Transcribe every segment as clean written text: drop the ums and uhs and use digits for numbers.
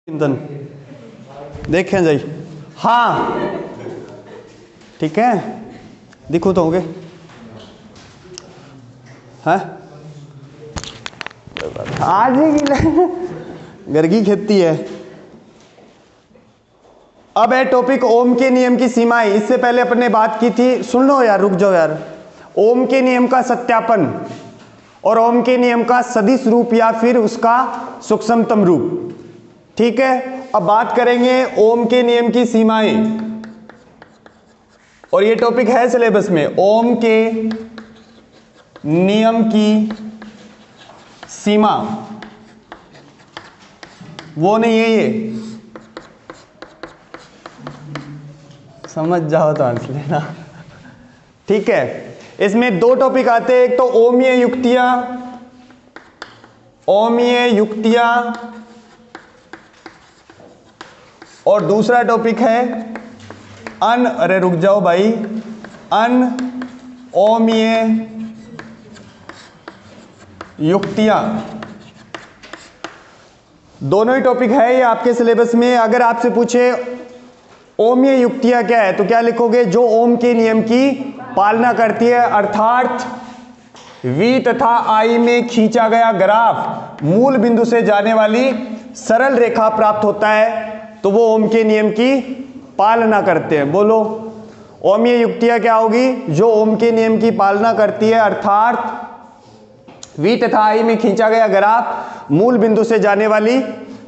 चिंतन देखें जाई। हाँ ठीक है, दिखो तो होंगे। हाँ आज ही घर की खेती है। अब है टॉपिक ओम के नियम की सीमाएं। इससे पहले अपन ने बात की थी, सुन लो यार, रुक जाओ यार। ओम के नियम का सत्यापन और ओम के नियम का सदिश रूप या फिर उसका सूक्ष्मतम रूप। ठीक है, अब बात करेंगे ओम के नियम की सीमाएं, और ये टॉपिक है सिलेबस में। ओम के नियम की सीमा, वो नहीं है ये, समझ जाओ तो हंस लेना। ठीक है, इसमें दो टॉपिक आते हैं, एक तो ओमीय युक्तियां, ओमीय युक्तियां, और दूसरा टॉपिक है अरे रुक जाओ भाई, अनओमीय युक्तियां। दोनों ही टॉपिक है ये आपके सिलेबस में। अगर आपसे पूछे ओमीय युक्तियां क्या है तो क्या लिखोगे? जो ओम के नियम की पालना करती है, अर्थात V तथा I में खींचा गया ग्राफ मूल बिंदु से जाने वाली सरल रेखा प्राप्त होता है, तो वो ओम के नियम की पालना करते हैं। बोलो, ओमीय युक्तियां क्या होगी? जो ओम के नियम की पालना करती है, अर्थात V तथा I में खींचा गया ग्राफ मूल बिंदु से जाने वाली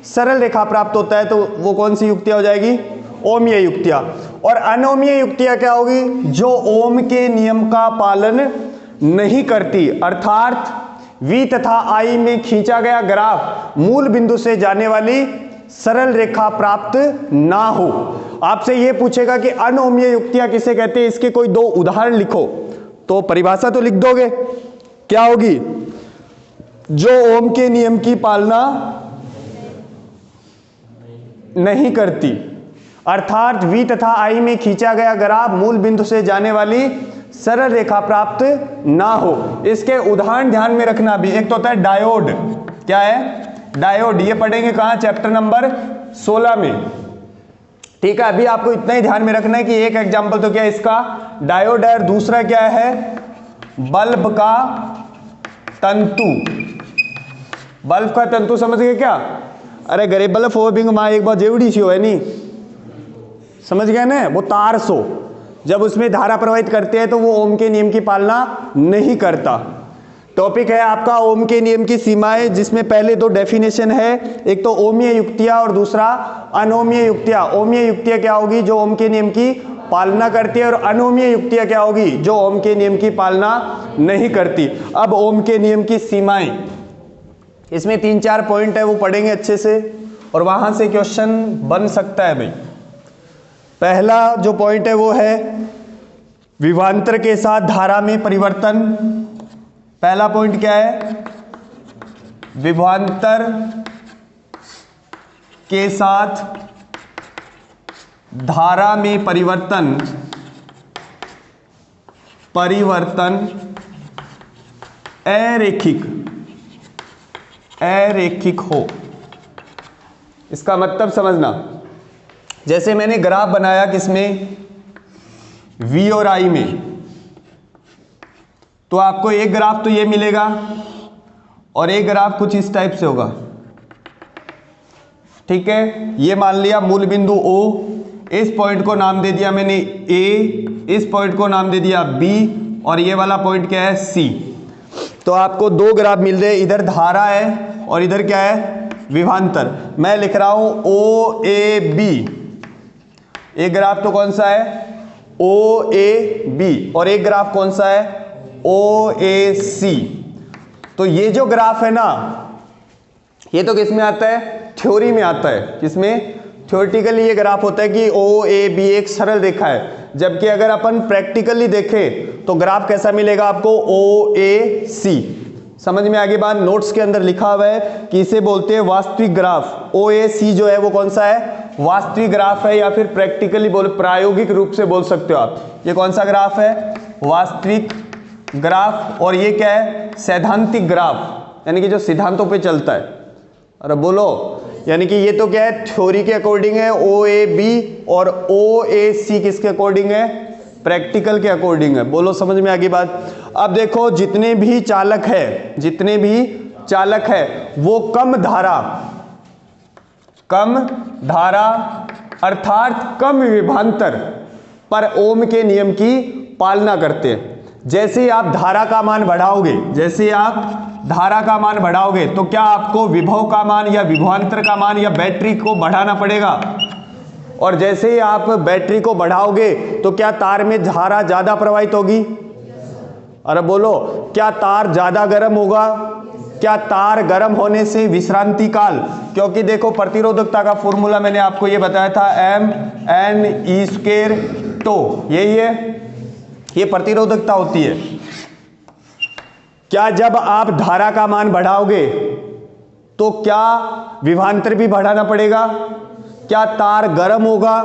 सरल रेखा प्राप्त होता है, तो वो कौन सी युक्तियां हो जाएगी? ओमीय युक्तियां। और अनोमीय युक्तियां क्या होगी? जो ओम के नियम का पालन नहीं करती, अर्थात V तथा I में खींचा गया ग्राफ मूल बिंदु से जाने वाली सरल रेखा प्राप्त ना हो। आपसे यह पूछेगा कि अनोमीय युक्तियां किसे कहते हैं, इसके कोई दो उदाहरण लिखो, तो परिभाषा तो लिख दोगे। क्या होगी? जो ओम के नियम की पालना नहीं करती, अर्थात V तथा I में खींचा गया ग्राफ मूल बिंदु से जाने वाली सरल रेखा प्राप्त ना हो। इसके उदाहरण ध्यान में रखना भी। एक तो होता है डायोड। क्या है? डायोड। ये पढ़ेंगे कहां? चैप्टर नंबर 16 में। ठीक है, अभी आपको इतना ही ध्यान में रखना है कि एक एग्जांपल तो क्या है इसका? डायोड है, और दूसरा क्या है? बल्ब का तंतु। बल्ब का तंतु समझ गए क्या? अरे गरीब बल्ब हो बिंग मां एक बार जेवड़ी सी हो है नहीं, समझ गए ना? वो तार सो जब उसमें धारा प्रवाहित करते हैं तो वो ओम के नियम की पालना नहीं करता। टॉपिक है आपका ओम के नियम की सीमाएं, जिसमें पहले दो डेफिनेशन है, एक तो ओमीय युक्तियां और दूसरा अनोमीय युक्तियां। ओमीय युक्तियां क्या होगी? जो ओम के नियम की पालना करती है, और अनोमीय युक्तियां क्या होगी? जो ओम के नियम की पालना नहीं करती। अब ओम के नियम की सीमाएं, इसमें 3-4 पॉइंट है, वो पढ़ेंगे अच्छे से, और वहां से क्वेश्चन बन सकता है भाई। पहला जो पॉइंट है वो है विभवांतर के साथ धारा में परिवर्तन। पहला पॉइंट क्या है? विभवांतर के साथ धारा में परिवर्तन अरैखिक हो। इसका मतलब समझना, जैसे मैंने ग्राफ बनाया किसमें? V और I में, तो आपको एक ग्राफ तो ये मिलेगा और एक ग्राफ कुछ इस टाइप से होगा। ठीक है, ये मान लिया मूल बिंदु O, इस पॉइंट को नाम दे दिया मैंने A, इस पॉइंट को नाम दे दिया B, और ये वाला पॉइंट क्या है? C। तो आपको दो ग्राफ मिल रहे, इधर धारा है और इधर क्या है? विभवांतर। मैं लिख रहा हूं OAB। एक ग्राफ तो कौन सा है? OAB, और एक ग्राफ कौन सा है? OAC। तो ये जो ग्राफ है ना, ये तो किस में आता है? थ्योरी में आता है। किसमें? थ्योरेटिकली ये ग्राफ होता है कि OAB एक सरल रेखा है, जबकि अगर अपन प्रैक्टिकली देखें तो ग्राफ कैसा मिलेगा आपको? OAC। समझ में आगे बात? नोट्स के अंदर लिखा हुआ है कि इसे बोलते हैं वास्तविक ग्राफ। OAC जो है वो कौन सा है? वास्तविक ग्राफ है, या फिर प्रैक्टिकली बोल, प्रायोगिक रूप से बोल सकते हो आप। ये कौन सा ग्राफ है? वास्तविक ग्राफ। और ये क्या है? सैद्धांतिक ग्राफ, यानी कि जो सिद्धांतों पे चलता है। अरे बोलो, यानी कि ये तो क्या है, थ्योरी के अकॉर्डिंग है OAB, और OAC किसके अकॉर्डिंग है, प्रैक्टिकल के अकॉर्डिंग है। बोलो समझ में आ गई बात। अब देखो जितने भी चालक है वो कम धारा अर्थात कम विभवांतर पर ओम के नियम की पालना करते हैं। जैसे ही आप धारा का मान बढ़ाओगे तो क्या आपको विभव का मान या विभवांतर का मान या बैटरी को बढ़ाना पड़ेगा, और जैसे ही आप बैटरी को बढ़ाओगे तो क्या तार में धारा ज्यादा प्रवाहित होगी। अरे बोलो, क्या तार ज्यादा गर्म होगा, क्या तार गर्म होने से विश्रांति काल, क्योंकि देखो प्रतिरोधकता का फॉर्मूला मैंने आपको ये बताया था mne², तो यही है, ये प्रतिरोधकता होती है। क्या जब आप धारा का मान बढ़ाओगे तो क्या विभवांतर भी बढ़ाना पड़ेगा, क्या तार गर्म होगा,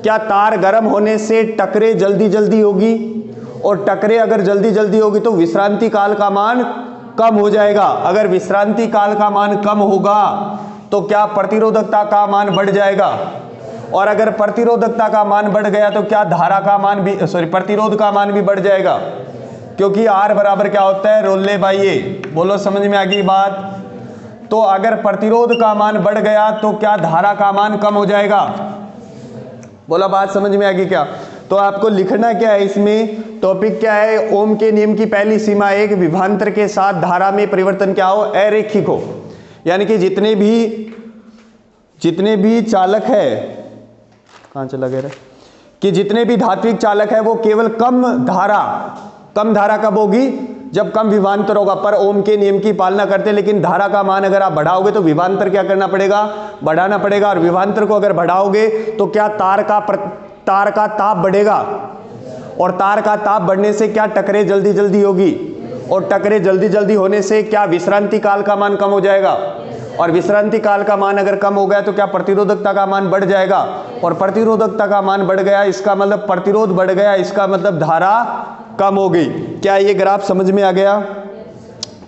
क्या तार गर्म होने से टकरे जल्दी होगी, और टकरे अगर जल्दी होगी तो विश्रांति काल का मान कम हो जाएगा। अगर विश्रांति काल का मान कम होगा तो क्या प्रतिरोधकता का मान बढ़ जाएगा, और अगर प्रतिरोधकता का मान बढ़ गया तो क्या धारा का मान भी प्रतिरोध का मान भी बढ़ जाएगा, क्योंकि R बराबर क्या होता है, रोले बाई ए। बोलो समझ में आ गई बात। तो अगर प्रतिरोध का मान बढ़ गया तो क्या धारा का मान कम हो जाएगा। बोला बात समझ में आ गई क्या। तो आपको लिखना क्या है, इसमें टॉपिक क्या है, ओम के नियम की पहली सीमा एक विभवांतर के साथ धारा में परिवर्तन क्या हो, अरैखिक हो। यानी कि जितने भी चालक है, कहां चला गया, कि जितने भी धात्विक चालक है वो केवल कम धारा कब होगी, जब कम विभवांतर होगा, पर ओम के नियम की पालना करते हैं। लेकिन धारा का मान अगर आप बढ़ाओगे तो विभवांतर क्या करना पड़ेगा, बढ़ाना पड़ेगा, और विभवांतर को अगर बढ़ाओगे तो क्या तार का ताप बढ़ेगा, और तार का ताप बढ़ने से क्या टकरे जल्दी होगी, और टकरे जल्दी होने से क्या विश्रांति काल का मान कम हो जाएगा, और विश्रांति काल का मान अगर कम हो गया तो क्या प्रतिरोधकता का मान बढ़ जाएगा, और प्रतिरोधकता का मान बढ़ गया इसका मतलब प्रतिरोध बढ़ गया, इसका मतलब धारा कम हो गई। क्या ये ग्राफ समझ में आ गया।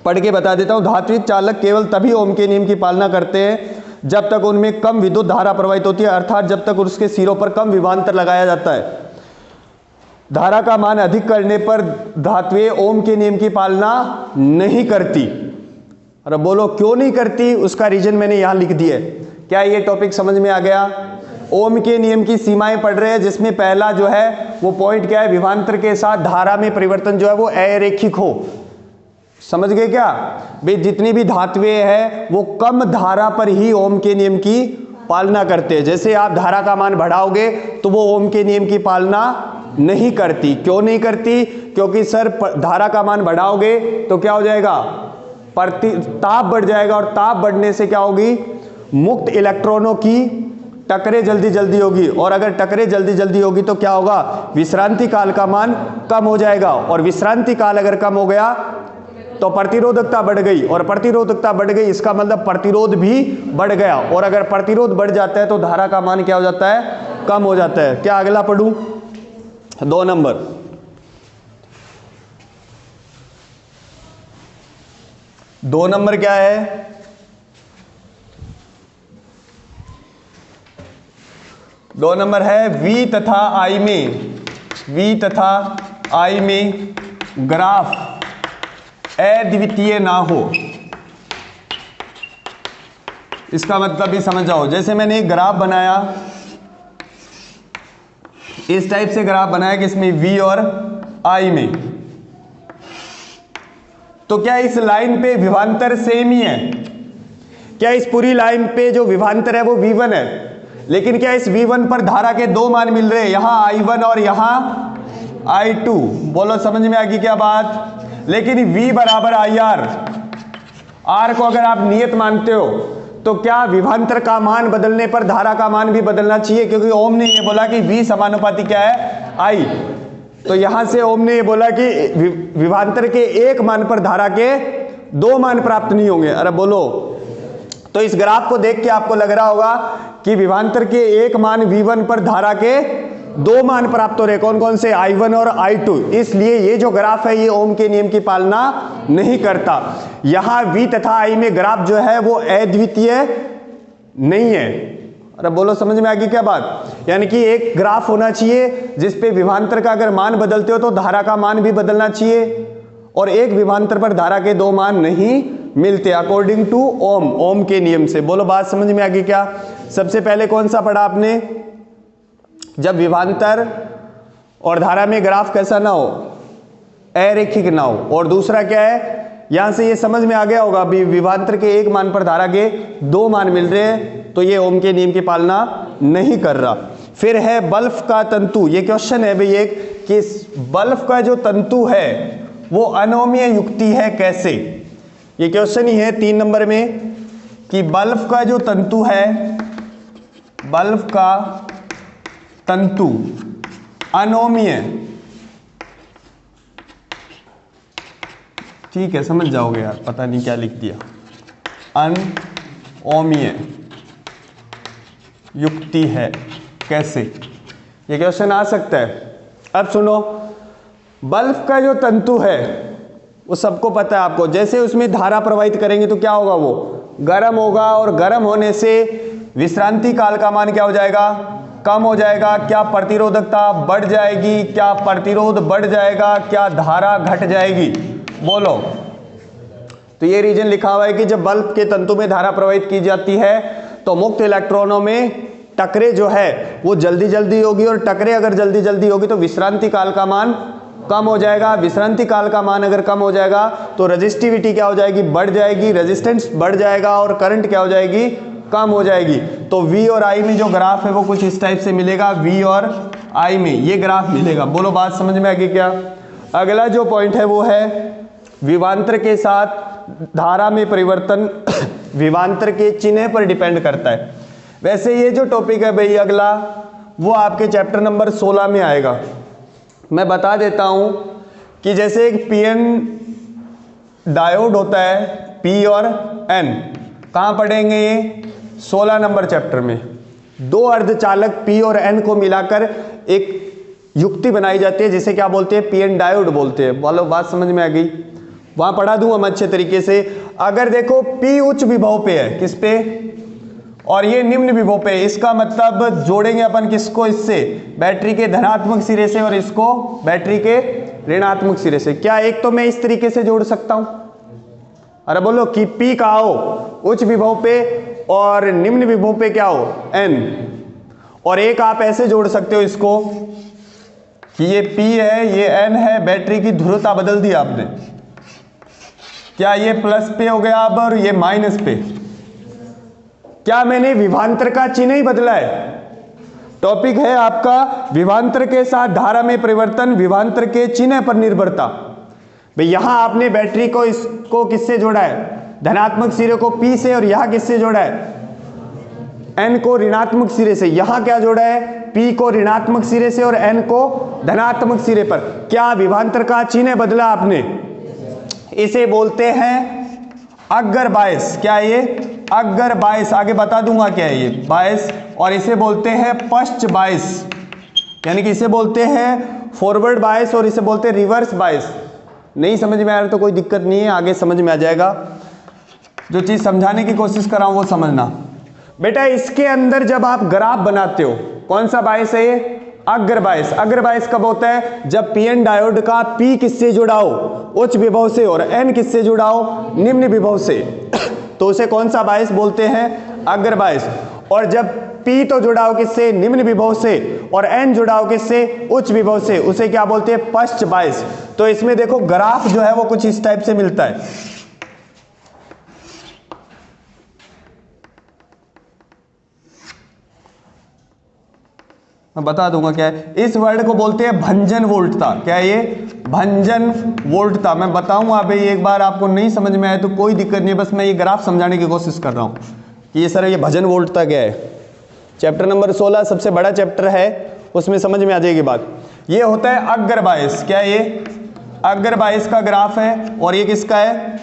पढ़ के बता देता हूं। धात्विक चालक केवल तभी ओम के नियम की पालना करते हैं जब तक उनमें कम विद्युत धारा प्रवाहित होती है, अर्थात जब तक उसके सिरों पर कम विभवांतर लगाया जाता है। धारा का मान अधिक करने पर धात्वें ओम के नियम की पालना नहीं करती। अरे बोलो क्यों नहीं करती, उसका रीजन मैंने यहां लिख दिया है। क्या ये टॉपिक समझ में आ गया। ओम के नियम की सीमाएं पढ़ रहे हैं, जिसमें पहला जो है वो पॉइंट क्या है, विभवांतर के साथ धारा में परिवर्तन जो है वो अरैखिक हो। समझ गए क्या भाई। जितनी भी धात्वें हैं वो कम धारा पर ही ओम के नियम की पालना करते हैं। जैसे आप धारा का मान बढ़ाओगे तो वो ओम के नियम की पालना नहीं करती। क्यों नहीं करती, क्योंकि सर धारा का मान बढ़ाओगे तो क्या हो जाएगा, ताप बढ़ जाएगा, और ताप बढ़ने से क्या होगी, मुक्त इलेक्ट्रॉनों की टकरे जल्दी होगी, और अगर टकरे जल्दी होगी तो क्या होगा, विश्रांति काल का मान कम हो जाएगा, और विश्रांति काल अगर कम हो गया तो प्रतिरोधकता बढ़ गई, और प्रतिरोधकता बढ़ गई इसका मतलब प्रतिरोध भी बढ़ गया, और अगर प्रतिरोध बढ़ जाता है तो धारा का मान क्या हो जाता है, कम हो जाता है। क्या अगला पढ़ूं, 2 नंबर। दो नंबर क्या है, दो नंबर है V तथा I में ग्राफ अद्वितीय ना हो। इसका मतलब भी समझ जाओ। जैसे मैंने एक ग्राफ बनाया, इस टाइप से ग्राफ बनाया कि इसमें V और I में, तो क्या इस लाइन पे विभवांतर सेम ही है, क्या इस पूरी लाइन पे जो विभवांतर है वो V1 है, लेकिन क्या इस V1 पर धारा के 2 मान मिल रहे हैं, यहां I1 और यहां I2। बोलो समझ में आ गई क्या बात। लेकिन V बराबर IR, R को अगर आप नियत मानते हो तो क्या विभवांतर का मान बदलने पर धारा का मान भी बदलना चाहिए, क्योंकि ओम ने ये बोला कि V समानुपाती क्या है, I। तो यहां से ओम ने ये बोला कि विभवांतर के एक मान पर धारा के 2 मान प्राप्त नहीं होंगे। अरे बोलो, तो इस ग्राफ को देख के आपको लग रहा होगा कि विभवांतर के एक मान V1 पर धारा के 2 मान प्राप्त हो रहे, कौन कौन से, I1 और I2। इसलिए ये जो ग्राफ है ये ओम के नियम की पालना नहीं करता। यहां V तथा I में ग्राफ जो है वो अद्वितीय नहीं है। अरे बोलो समझ में आ गई क्या बात? यानी कि एक ग्राफ होना चाहिए जिस पे विभवांतर का अगर मान बदलते हो तो धारा का मान भी बदलना चाहिए, और एक विभवांतर पर धारा के दो मान नहीं मिलते अकॉर्डिंग टू ओम, ओम के नियम से। बोलो बात समझ में आ गई क्या? सबसे पहले कौन सा पढ़ा आपने? जब विभवांतर और धारा में ग्राफ कैसा ना हो, अरैखिक ना हो। और दूसरा क्या है, यहां से ये समझ में आ गया होगा अभी विभवांतर के एक मान पर धारा के दो मान मिल रहे हैं, तो ये ओम के नियम की पालना नहीं कर रहा। फिर है बल्ब का तंतु। ये क्वेश्चन है भाई एक कि बल्ब का जो तंतु है वो अनोमीय युक्ति है कैसे? ये क्वेश्चन ही है 3 नंबर में कि बल्ब का जो तंतु है, बल्ब का तंतु अनोमीय, ठीक है समझ जाओगे यार, पता नहीं क्या लिख दिया, अनोमीय युक्ति है कैसे? ये क्वेश्चन आ सकता है। अब सुनो, बल्ब का जो तंतु है वो सबको पता है आपको, जैसे उसमें धारा प्रवाहित करेंगे तो क्या होगा, वो गर्म होगा, और गर्म होने से विश्रांति काल का मान क्या हो जाएगा, कम हो जाएगा। क्या प्रतिरोधकता बढ़ जाएगी? क्या प्रतिरोध बढ़ जाएगा? क्या धारा घट जाएगी? बोलो। तो ये रीजन लिखा हुआ है कि जब बल्ब के तंतु में धारा प्रवाहित की जाती है तो मुक्त इलेक्ट्रॉनों में टकरे जो है वो जल्दी जल्दी होगी, और टकरे अगर जल्दी जल्दी होगी तो विश्रांति काल का मान कम हो जाएगा। विश्रांति काल का मान अगर कम हो जाएगा तो रेजिस्टिविटी क्या हो जाएगी, बढ़ जाएगी, रेजिस्टेंस बढ़ जाएगा, और करंट क्या हो जाएगी, कम हो जाएगी। तो V और I में जो ग्राफ है वो कुछ इस टाइप से मिलेगा, V और I में ये ग्राफ मिलेगा। बोलो बात समझ में आ गई क्या? अगला जो पॉइंट है वो है विभवांतर के साथ धारा में परिवर्तन विभवांतर के चिन्ह पर डिपेंड करता है। वैसे ये जो टॉपिक है भाई अगला, वो आपके चैप्टर नंबर 16 में आएगा। मैं बता देता हूं कि जैसे एक पीएन डायोड होता है, P और N, कहां पढ़ेंगे ये? 16 नंबर चैप्टर में। दो अर्धचालक P और N को मिलाकर एक युक्ति बनाई जाती है जिसे क्या बोलते हैं, पीएन डायोड बोलते हैं। बोलो बात समझ में आ गई? वहां पढ़ा दूंगा मैं अच्छे तरीके से। अगर देखो P उच्च विभव पे है, किस पे, और ये निम्न विभव पे, इसका मतलब जोड़ेंगे अपन किसको, इससे बैटरी के धनात्मक सिरे से, और इसको बैटरी के ऋणात्मक सिरे से। क्या एक तो मैं इस तरीके से जोड़ सकता हूं? अरे बोलो कि P का हो उच्च विभव पे और निम्न विभव पे क्या हो, N। और एक आप ऐसे जोड़ सकते हो इसको कि ये P है, ये N है, बैटरी की ध्रुवता बदल दी आपने। क्या ये प्लस पे हो गया अब और ये माइनस पे? क्या मैंने विभवांतर का चिन्ह ही बदला है? टॉपिक है आपका विभवांतर के साथ धारा में परिवर्तन, विभवांतर के चिन्ह पर निर्भरता। भाई यहां आपने बैटरी को इसको किससे जोड़ा है, धनात्मक सिरे को P से, और यहां किससे जोड़ा है, N को ऋणात्मक सिरे से। यहां क्या जोड़ा है, P को ऋणात्मक सिरे से और N को धनात्मक सिरे पर। क्या विभवांतर का चिन्ह बदला आपने? इसे बोलते हैं अग्र बायस। क्या ये अग्र बायस? आगे बता दूंगा क्या है ये बायस। और इसे बोलते हैं पश्च बायस, यानी कि इसे बोलते हैं फॉरवर्ड बायस और इसे बोलते हैं रिवर्स बायस। नहीं समझ में आ रहा तो कोई दिक्कत नहीं है, आगे समझ में आ जाएगा। जो चीज समझाने की कोशिश कर रहा हूं वो समझना। बेटा इसके अंदर जब आप ग्राफ बनाते हो, कौन सा बायस है ये, अग्र बायस। अग्र बायस कब होता है, जब पीएन डायोड का P किससे जुड़ा हो, उच्च विभव से, और N किससे जुड़ा हो, निम्न विभव से, तो उसे कौन सा बायस बोलते हैं, अग्र बायस। और जब P तो जुड़ा हो किससे, निम्न विभव से, और N जुड़ा हो किससे, उच्च विभव से, उसे क्या बोलते हैं, पश्च बायस। तो इसमें देखो ग्राफ जो है वो कुछ इस टाइप से मिलता है। मैं बता दूंगा क्या है। इस वर्ड को बोलते हैं भंजन वोल्टता। क्या है ये, भंजन वोल्टता। मैं बताऊंगा भाई, एक बार आपको नहीं समझ में आए तो कोई दिक्कत नहीं है, बस मैं ये ग्राफ समझाने की कोशिश कर रहा हूं कि ये सर ये भंजन वोल्टता क्या है। चैप्टर नंबर 16 सबसे बड़ा चैप्टर है, उसमें समझ में आ जाएगी बात। ये होता है अग्र बायस। क्या ये अग्र बायस का ग्राफ है, और ये किसका है,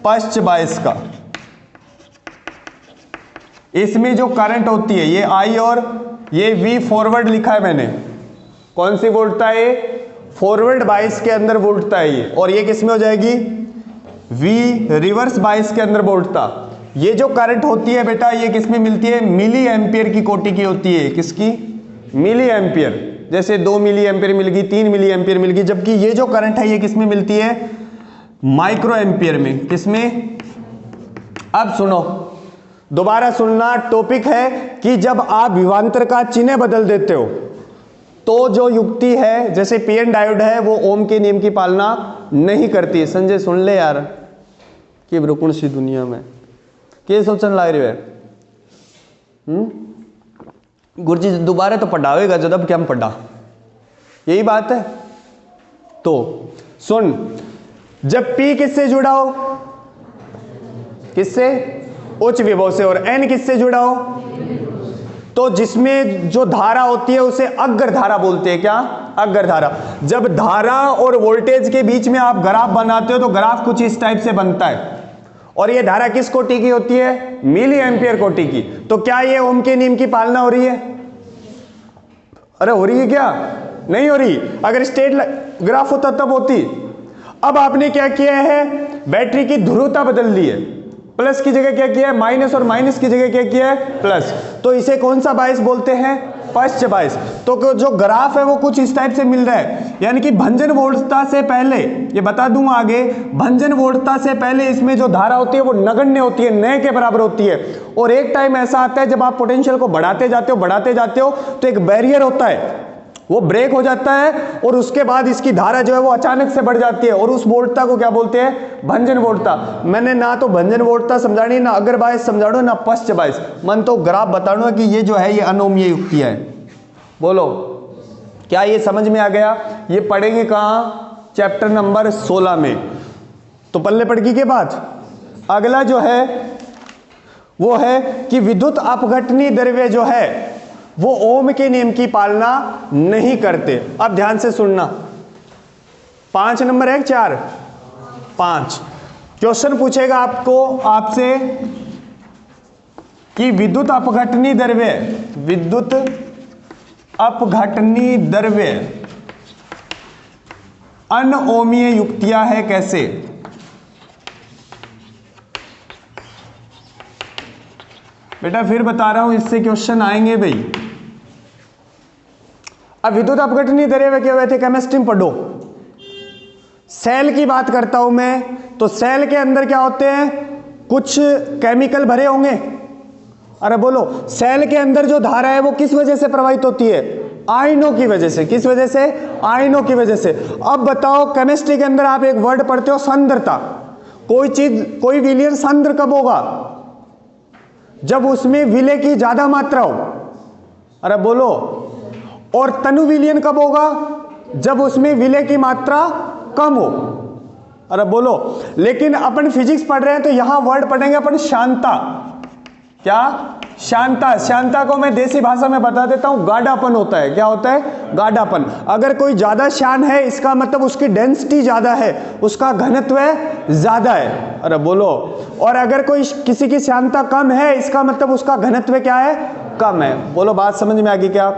पश्च बायस का। इसमें जो करंट होती है ये I और ये V फॉरवर्ड लिखा है मैंने। कौन सी वोल्टता है, फॉरवर्ड बायस के अंदर वोल्टता है ये। और ये किस में हो जाएगी, V रिवर्स बायस के अंदर वोल्टता। ये जो करंट होती है बेटा ये किसमें मिलती है, मिली एम्पियर की कोटि की होती है। किसकी, मिली एम्पियर। जैसे 2 मिली एम्पियर मिल गई, 3 मिली एम्पियर मिल गई, जबकि ये जो करंट है ये किसमें मिलती है, माइक्रो एम्पियर में। किसमें, अब सुनो दोबारा सुनना, टॉपिक है कि जब आप विभवांतर का चिन्ह बदल देते हो तो जो युक्ति है, जैसे पीएन डायोड है, वो ओम के नियम की पालना नहीं करती। संजय सुन ले यार, कि रुकण सी दुनिया में के सोचन लाग रहे है। गुरुजी दोबारा तो पढ़ावेगा जब क्या हम पढ़ा, यही बात है। तो सुन, जब P किससे जुड़ा हो, किससे, उच्च विभव से, और N किससे जुड़ा हो, तो जिसमें जो धारा होती है उसे अग्र धारा बोलते हैं। क्या, अग्र धारा। जब धारा और वोल्टेज के बीच में आप ग्राफ बनाते हो तो ग्राफ कुछ इस टाइप से बनता है, और ये धारा किस कोटि की होती है, मिली एम्पियर कोटि की। तो क्या ये ओम के नियम की पालना हो रही है, अरे हो रही है क्या, नहीं हो रही। अगर स्ट्रेट ग्राफ होता तब होती। अब आपने क्या किया है, बैटरी की ध्रुवता बदल दी है, प्लस की जगह क्या किया है माइनस, और माइनस की जगह क्या किया है प्लस। तो इसे कौन सा बायस बोलते हैं, पश्च बायस। तो जो ग्राफ है वो कुछ इस टाइप से मिल रहा है, यानी कि भंजन वोल्टता से पहले, ये बता दूंगा आगे, भंजन वोल्टता से पहले इसमें जो धारा होती है वो नगण्य होती है, नए के बराबर होती है। और एक टाइम ऐसा आता है जब आप पोटेंशियल को बढ़ाते जाते हो तो एक बैरियर होता है, वो ब्रेक हो जाता है, और उसके बाद इसकी धारा जो है वो अचानक से बढ़ जाती है, और उस वोल्टता को क्या बोलते हैं, भंजन वोल्टता। मैंने ना तो भंजन वोल्टता समझानी, ना अग्र बायस समझाणो, ना पश्च बायस, मन तो ग्राफ बताना कि ये जो है ये अनोमीय युक्ति है। बोलो क्या ये समझ में आ गया। ये पढ़ेंगे कहाँ, चैप्टर नंबर 16 में। तो पल्ले पड़गी के बाद अगला जो है वो है कि विद्युत अपघटनी द्रव्य जो है वो ओम के नियम की पालना नहीं करते। अब ध्यान से सुनना, 5 नंबर है 4, 5 क्वेश्चन पूछेगा आपसे कि विद्युत अपघटनी द्रव्य, विद्युत अपघटनी द्रव्य अनओमीय युक्तियां है कैसे। बेटा फिर बता रहा हूं, इससे क्वेश्चन आएंगे भाई। अब विद्युत अपघटनी द्रव्य क्या हुए थे, केमिस्ट्री में पढ़ो। सेल की बात करता हूं मैं, तो सेल के अंदर क्या होते हैं, कुछ केमिकल भरे होंगे। अरे बोलो, सेल के अंदर जो धारा है वो किस वजह से प्रवाहित होती है, आयनों की वजह से। किस वजह से, आयनों की वजह से। अब बताओ, केमिस्ट्री के अंदर आप एक वर्ड पढ़ते हो सांद्रता। कोई चीज, कोई विलयन सांद्र कब होगा, जब उसमें विलय की ज्यादा मात्रा हो। अरे बोलो, और तनु विलयन कब होगा, जब उसमें विलय की मात्रा कम हो। अरे बोलो, लेकिन अपन फिजिक्स पढ़ रहे हैं तो यहां वर्ड पढ़ेंगे अपन शांता। क्या, शांता। शांता को मैं देसी भाषा में बता देता हूं, गाढ़ापन होता है। क्या होता है, गाढ़ापन। अगर कोई ज्यादा शान है इसका मतलब उसकी डेंसिटी ज्यादा है, उसका घनत्व ज्यादा है। अरे बोलो, और अगर कोई किसी की शांता कम है इसका मतलब उसका घनत्व क्या है, कम है। बोलो बात समझ में आ गई क्या।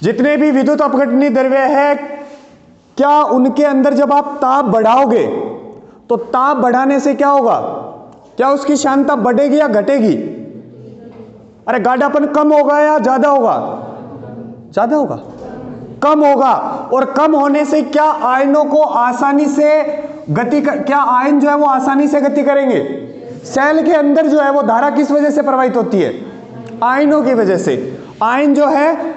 जितने भी विद्युत अपघटनी द्रव्य है, क्या उनके अंदर जब आप ताप बढ़ाओगे तो ताप बढ़ाने से क्या होगा, क्या उसकी शांता बढ़ेगी या घटेगी। अरे गाढ़ापन कम होगा या ज्यादा होगा, ज्यादा होगा, कम होगा। और कम होने से क्या आयनों को आसानी से गति क्या आयन जो है वो आसानी से गति करेंगे। सेल के अंदर जो है वो धारा किस वजह से प्रवाहित होती है, आयनों की वजह से। आयन जो है,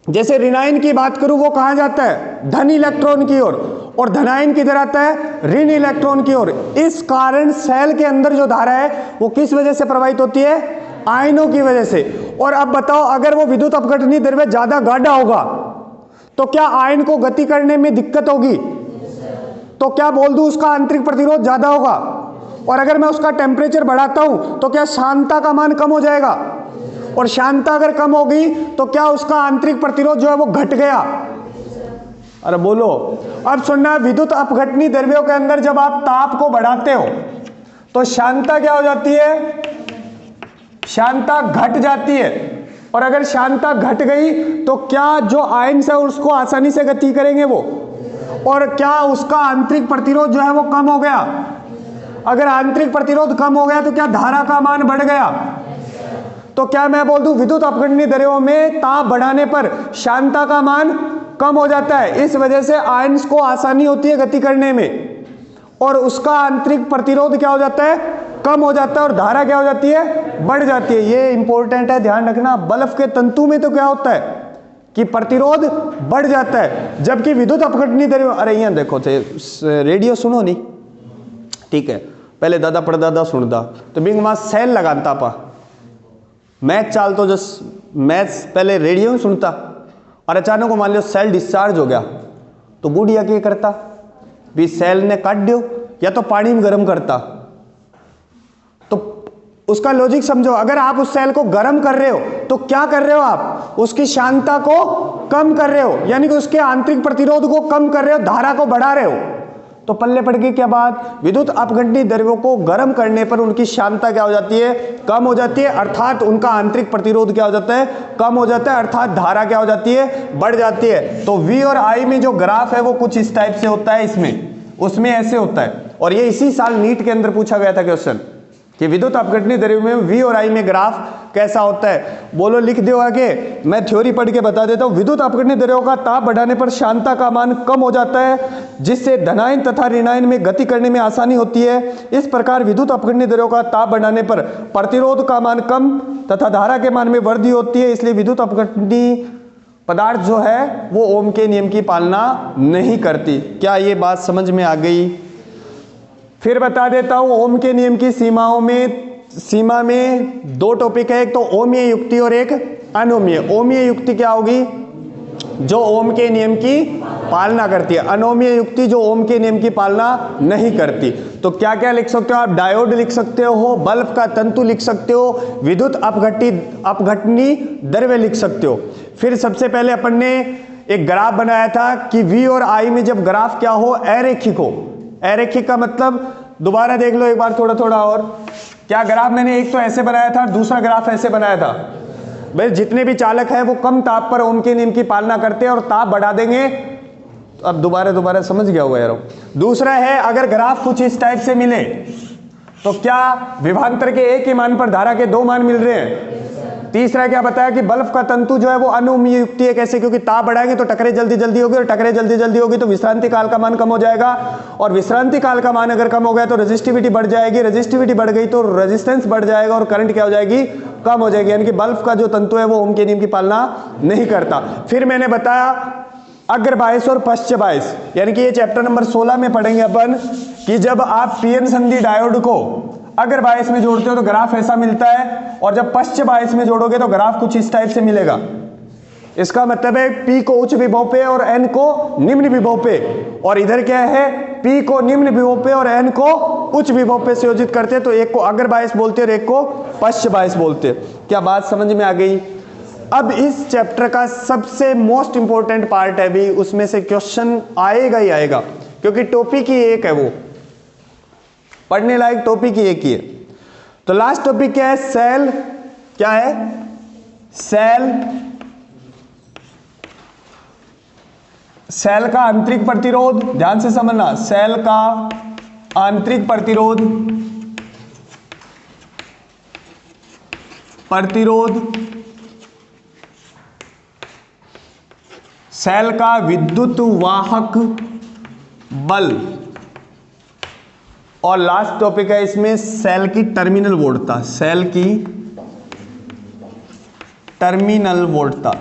जैसे ऋणायन की बात करूं वो कहां जाता है, धन इलेक्ट्रॉन की ओर, और धनायन किधर आता है, ऋण इलेक्ट्रॉन की ओर। इस कारण सेल के अंदर जो धारा है वो किस वजह से प्रवाहित होती है, आयनों की वजह से। और अब बताओ, अगर वो विद्युत अपघटनी द्रव्य ज्यादा गाढ़ा होगा तो क्या आयन को गति करने में दिक्कत होगी। तो क्या बोल दूं, उसका आंतरिक प्रतिरोध ज्यादा होगा। और अगर मैं उसका टेम्परेचर बढ़ाता हूं तो क्या शांता का मान कम हो जाएगा, और शांता अगर कम होगी तो क्या उसका आंतरिक प्रतिरोध जो है वो घट गया। अरे बोलो, अब सुनना, विद्युत अपघटनी द्रव्यों के अंदर जब आप ताप को बढ़ाते हो तो शांता क्या हो जाती है, शांता घट जाती है। और अगर शांता घट गई तो क्या जो आयन्स है उसको आसानी से गति करेंगे वो, और क्या उसका आंतरिक प्रतिरोध जो है वो कम हो गया। अगर आंतरिक प्रतिरोध कम हो गया तो क्या धारा का मान बढ़ गया? तो क्या मैं बोल दूं विद्युत अपघटनीय द्रव्यों में ताप बढ़ाने पर श्यानता का मान कम हो जाता है, इस वजह से आयंस को आसानी होती है गति करने में, और उसका आंतरिक प्रतिरोध क्या हो जाता है? कम हो जाता है, और धारा क्या हो जाती है? बढ़ जाती है। ये इंपॉर्टेंट है, ध्यान रखना। बल्ब के तंतु में तो क्या होता है कि प्रतिरोध बढ़ जाता है, जबकि विद्युत अपघटनीय द्रव्यों, अरे यहाँ देखो रेडियो सुनो नहीं, ठीक है, पहले दादा परदादा सुनता तो बिंग वहां सेल लगाता पा मैच चाल, तो जस मैच पहले रेडियो में सुनता, और अचानक को मान लो सेल डिस्चार्ज हो गया, तो बुढ़िया क्या करता भी सेल ने काट दियो या तो पानी में गर्म करता। तो उसका लॉजिक समझो, अगर आप उस सेल को गर्म कर रहे हो तो क्या कर रहे हो? आप उसकी श्यानता को कम कर रहे हो, यानी कि उसके आंतरिक प्रतिरोध को कम कर रहे हो, धारा को बढ़ा रहे हो। तो पल्ले पड़ गई क्या बात? विद्युत अपघटनीय द्रव्यों को गर्म करने पर उनकी श्यानता क्या हो जाती है? कम हो जाती है, अर्थात उनका आंतरिक प्रतिरोध क्या हो जाता है? कम हो जाता है, अर्थात धारा क्या हो जाती है? बढ़ जाती है। तो V और I में जो ग्राफ है वो कुछ इस टाइप से होता है, इसमें उसमें ऐसे होता है। और ये इसी साल नीट के अंदर पूछा गया था क्वेश्चन कि विद्युत अपघटनीय द्रव्य में V और I में ग्राफ कैसा होता है। बोलो लिख दो आगे, मैं थ्योरी पढ़ के बता देता हूं। विद्युत अपघटनीय द्रव्यों का ताप बढ़ाने पर श्यानता का मान कम हो जाता है, जिससे धनायन तथा ऋणायन में गति करने में आसानी होती है। इस प्रकार विद्युत अपघटनीय द्रव्यों का ताप बढ़ाने पर प्रतिरोध का मान कम तथा धारा के मान में वृद्धि होती है। इसलिए विद्युत अपघटनीय पदार्थ जो है वो ओम के नियम की पालना नहीं करती। क्या ये बात समझ में आ गई? फिर बता देता हूं, ओम के नियम की सीमा में दो टॉपिक है, एक तो ओमीय युक्ति और एक अनोमीय। ओमीय युक्ति क्या होगी? जो ओम के नियम की पालना करती है। अनोमीय युक्ति जो ओम के नियम की पालना नहीं करती। तो क्या क्या लिख सकते हो आप? डायोड लिख सकते हो, बल्ब का तंतु लिख सकते हो, विद्युत अपघटनीय द्रव्य लिख सकते हो। फिर सबसे पहले अपन ने एक ग्राफ बनाया था कि V और I में जब ग्राफ क्या हो? अरेखिक हो। अरेखिक का मतलब, दोबारा देख लो एक बार थोड़ा थोड़ा और, क्या ग्राफ मैंने एक तो ऐसे बनाया था और दूसरा ग्राफ ऐसे बनाया था। भाई जितने भी चालक है वो कम ताप पर ओम के नियम की पालना करते हैं और ताप बढ़ा देंगे। अब दोबारा समझ गया होगा यार। दूसरा है, अगर ग्राफ कुछ इस टाइप से मिले तो क्या विभवांतर के एक ही मान पर धारा के दो मान मिल रहे हैं? तीसरा क्या बताया कि बल्ब का तंतु जो है वो अनोमीय युक्ति है। कैसे? क्योंकि ताप बढ़ाएंगे तो टकरे जल्दी जल्दी होगी, और टकरे जल्दी जल्दी होगी तो विश्रांति काल का मान कम हो जाएगा, और विश्रांति काल का मान अगर कम हो गया तो रेजिस्टिविटी बढ़ जाएगी, रेजिस्टिविटी बढ़ गई तो रेजिस्टेंस बढ़ जाएगा, और करंट क्या हो जाएगी? कम हो जाएगी। यानी कि बल्ब का जो तंतु है वो ओम के नियम की पालना नहीं करता। फिर मैंने बताया अग्र बायस और पश्च बायस, यानी कि ये चैप्टर नंबर 16 में पढ़ेंगे अपन कि जब आप पीएन संधि डायोड को अगर बायस में जोड़ते हो तो ग्राफ ऐसा मिलता है, और जब पश्च बायस में जोड़ोगे तो ग्राफ कुछ इस टाइप से मिलेगा। इसका मतलब है P को उच्च विभव पे और N को निम्न विभव पे, और इधर क्या है? P को निम्न विभव पे और N को उच्च विभव पे संयोजित करते हैं। तो एक को अग्र बायस बोलते हैं और एक को पश्च बायस बोलते हैं। क्या बात समझ में आ गई? अब इस चैप्टर का सबसे मोस्ट इंपॉर्टेंट पार्ट है भी, उसमें से क्वेश्चन आएगा ही आएगा, क्योंकि टॉपिक ही एक है, वो पढ़ने लायक टॉपिक ही एक ही है। तो लास्ट टॉपिक क्या है? सेल। क्या है? सेल का आंतरिक प्रतिरोध। ध्यान से समझना, सेल का आंतरिक प्रतिरोध सेल का विद्युत वाहक बल, और लास्ट टॉपिक है इसमें सेल की टर्मिनल वोल्टता। सेल की टर्मिनल वोल्टता।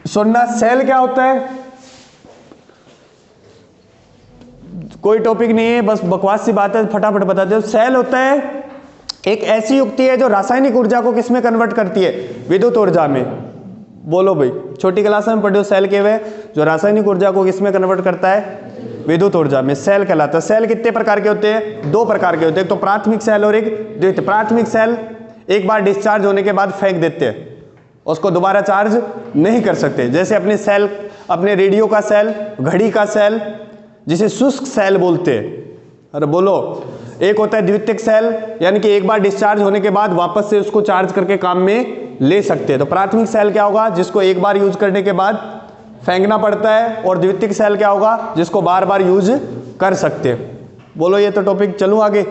सुनना, सेल क्या होता है? कोई टॉपिक नहीं है, बस बकवास सी बात है, फटाफट बता दो। सेल होता है एक ऐसी युक्ति है जो रासायनिक ऊर्जा को किसमें कन्वर्ट करती है? विद्युत ऊर्जा में। बोलो भाई, छोटी क्लास में पढ़े हो सेल के वे, जो रासायनिक ऊर्जा को किसमें कन्वर्ट करता है? विद्युत ऊर्जा में। सेल कहलाता है। सेल कितने प्रकार के होते हैं? दो प्रकार के होते हैं, एक तो प्राथमिक सेल और एक द्वितीयक। प्राथमिक सेल एक बार डिस्चार्ज होने के बाद फेंक देते हैं, उसको दोबारा चार्ज नहीं कर सकते। जैसे अपने सेल, अपने रेडियो का सेल, घड़ी का सेल, जिसे शुष्क सेल बोलते हैं। अरे बोलो। एक होता है द्वितीयक सेल, यानी कि एक बार डिस्चार्ज होने के बाद वापस से उसको चार्ज करके काम में ले सकते हैं। तो प्राथमिक सेल क्या होगा, जिसको एक बार यूज करने के बाद फेंकना पड़ता है, और द्वितीयक सेल क्या होगा, जिसको बार बार यूज कर सकते हैं। बोलो ये तो टॉपिक, चलूं आगे,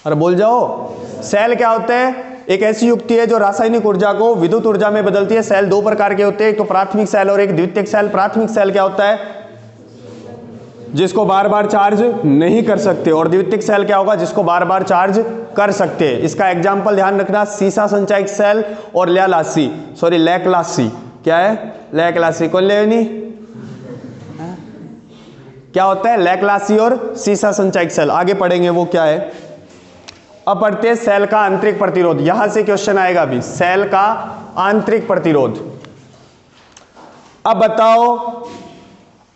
अरे बोल जाओ। सेल क्या होता है, एक ऐसी युक्ति है जो रासायनिक ऊर्जा को विद्युत ऊर्जा में बदलती है। सेल दो प्रकार के होते हैं, एक तो प्राथमिक सेल और एक द्वितीयक सेल। प्राथमिक सेल क्या होता है, जिसको बार बार चार्ज नहीं कर सकते, और द्वितीयक सेल क्या होगा, जिसको बार बार चार्ज कर सकते हैं। इसका एग्जाम्पल ध्यान रखना, सीसा संचायक सेल और लैक्लासी। क्या है, लैक्लासी, कौन लेनी, क्या होता है लैक्लासी और सीसा संचायक सेल, आगे पढ़ेंगे वो क्या है। अब पढ़ते हैं सेल का आंतरिक प्रतिरोध, यहां से क्वेश्चन आएगा भी, सेल का आंतरिक प्रतिरोध। अब बताओ,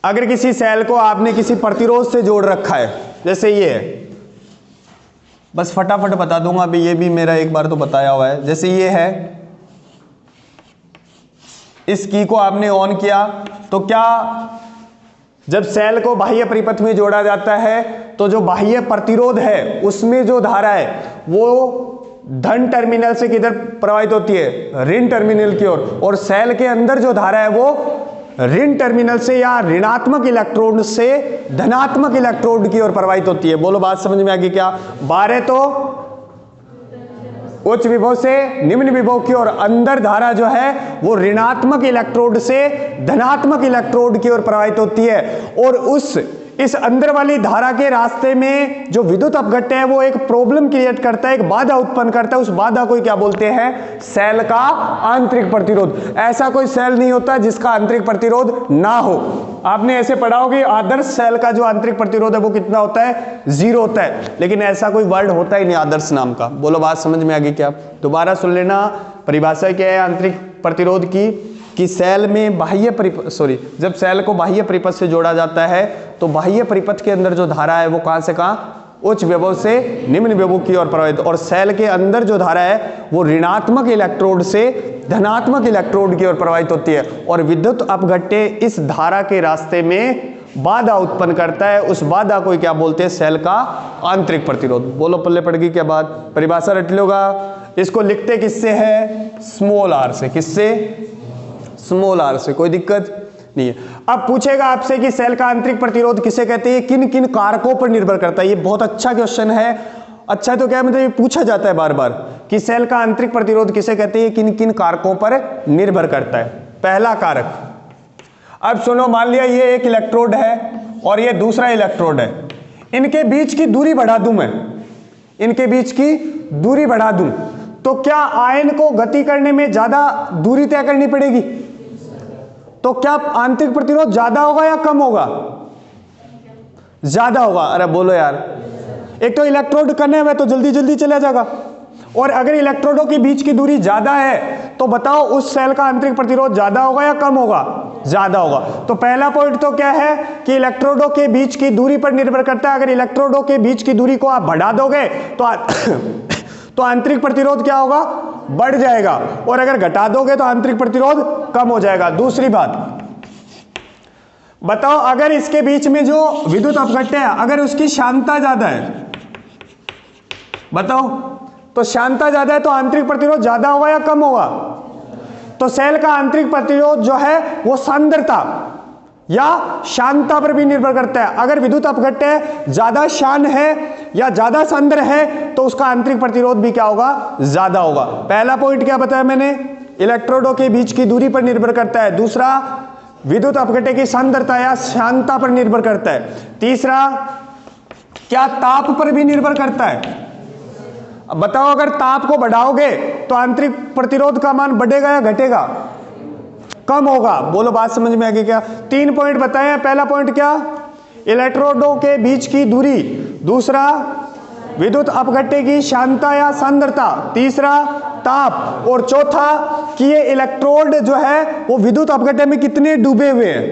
अगर किसी सेल को आपने किसी प्रतिरोध से जोड़ रखा है, जैसे ये है, बस फटाफट बता दूंगा अभी, ये भी मेरा एक बार तो बताया हुआ है। जैसे ये है, इस की को आपने ऑन किया, तो क्या जब सेल को बाह्य परिपथ में जोड़ा जाता है तो जो बाह्य प्रतिरोध है उसमें जो धारा है वो धन टर्मिनल से किधर प्रवाहित होती है, ऋण टर्मिनल की ओर, और सेल के अंदर जो धारा है वो ऋण टर्मिनल से या ऋणात्मक इलेक्ट्रोड से धनात्मक इलेक्ट्रोड की ओर प्रवाहित होती है। बोलो बात समझ में आ गई क्या। बार है तो उच्च विभव से निम्न विभव की ओर, अंदर धारा जो है वो ऋणात्मक इलेक्ट्रोड से धनात्मक इलेक्ट्रोड की ओर प्रवाहित होती है, और इस अंदर वाली धारा के रास्ते में जो विद्युत अपघट्य है वो एक प्रॉब्लम क्रिएट करता है, एक बाधा उत्पन्न करता है। उस बाधा को क्या बोलते हैं, सेल का आंतरिक प्रतिरोध। ऐसा कोई सेल नहीं होता जिसका आंतरिक प्रतिरोध ना हो। आपने ऐसे पढ़ा हो कि आदर्श सेल का जो आंतरिक प्रतिरोध है वो कितना होता है, 0 होता है, लेकिन ऐसा कोई वर्ड होता ही नहीं आदर्श नाम का। बोलो बात समझ में आ गई क्या। दोबारा सुन लेना, परिभाषा क्या है आंतरिक प्रतिरोध की, कि सेल में जब सेल को बाह्य परिपथ से जोड़ा जाता है तो बाह्य परिपथ के अंदर जो धारा है वो कहां से कहां, उच्च विभव से निम्न विभव की ओर प्रवाहित, और सेल के अंदर जो धारा है वो ऋणात्मक इलेक्ट्रोड से धनात्मक इलेक्ट्रोड की ओर प्रवाहित होती है, और विद्युत अपघट्य इस धारा के रास्ते में बाधा उत्पन्न करता है। उस बाधा को क्या बोलते हैं, सेल का आंतरिक प्रतिरोध। बोलो पल्ले पड़ गई क्या बात, परिभाषा रट लोगा। इसको लिखते किससे है, स्मॉल आर से। किससे, स्मॉल आर से, कोई दिक्कत नहीं है। अब पूछेगा आपसे कि सेल का आंतरिक प्रतिरोध किसे कहते हैं, किन किन कारकों पर निर्भर करता है। ये बहुत अच्छा क्वेश्चन है। अच्छा तो क्या मतलब ये पूछा जाता है बार बार कि सेल का आंतरिक प्रतिरोध किसे कहते हैं, किन किन कारकों पर निर्भर करता है। पहला कारक, अब सुनो, मान लिया ये एक इलेक्ट्रोड है और ये दूसरा इलेक्ट्रोड है, इनके बीच की दूरी बढ़ा दूं मैं, इनके बीच की दूरी बढ़ा दूं, तो क्या आयन को गति करने में ज्यादा दूरी तय करनी पड़ेगी, तो क्या आंतरिक प्रतिरोध ज्यादा होगा या कम होगा, ज्यादा होगा। अरे बोलो यार, एक तो इलेक्ट्रोड करने में तो जल्दी जल्दी चला जाएगा, और अगर इलेक्ट्रोडों के बीच की दूरी ज्यादा है तो बताओ उस सेल का आंतरिक प्रतिरोध ज्यादा होगा या कम होगा, ज्यादा होगा। तो पहला पॉइंट तो क्या है कि इलेक्ट्रोडों के बीच की दूरी पर निर्भर करता है। अगर इलेक्ट्रोडों के बीच की दूरी को आप बढ़ा दोगे तो आंतरिक प्रतिरोध क्या होगा, बढ़ जाएगा, और अगर घटा दोगे तो आंतरिक प्रतिरोध कम हो जाएगा। दूसरी बात बताओ, अगर इसके बीच में जो विद्युत अपघट्य है अगर उसकी शांतता ज्यादा है, बताओ, तो शांतता ज्यादा है तो आंतरिक प्रतिरोध ज्यादा होगा या कम होगा। तो सेल का आंतरिक प्रतिरोध जो है वो सांद्रता या शांतता पर भी निर्भर करता है। अगर विद्युत अपघट्य ज्यादा शान है या ज्यादा सांद्र है तो उसका आंतरिक प्रतिरोध भी क्या होगा, ज्यादा होगा। पहला पॉइंट क्या बताया मैंने, इलेक्ट्रोडों के बीच की दूरी पर निर्भर करता है। दूसरा, विद्युत अपघट्य की सांद्रता या शांतता पर निर्भर करता है। तीसरा, क्या ताप पर भी निर्भर करता है। अब बताओ, अगर ताप को बढ़ाओगे तो आंतरिक प्रतिरोध का मान बढ़ेगा या घटेगा, कम होगा। बोलो बात समझ में आ गई क्या। 3 पॉइंट बताए हैं। पहला पॉइंट क्या, इलेक्ट्रोडों के बीच की दूरी। दूसरा, विद्युत अपघट्य की शांतता या सांद्रता। तीसरा, ताप। और चौथा कि ये इलेक्ट्रोड जो है वो विद्युत अपघट्य में कितने डूबे हुए हैं।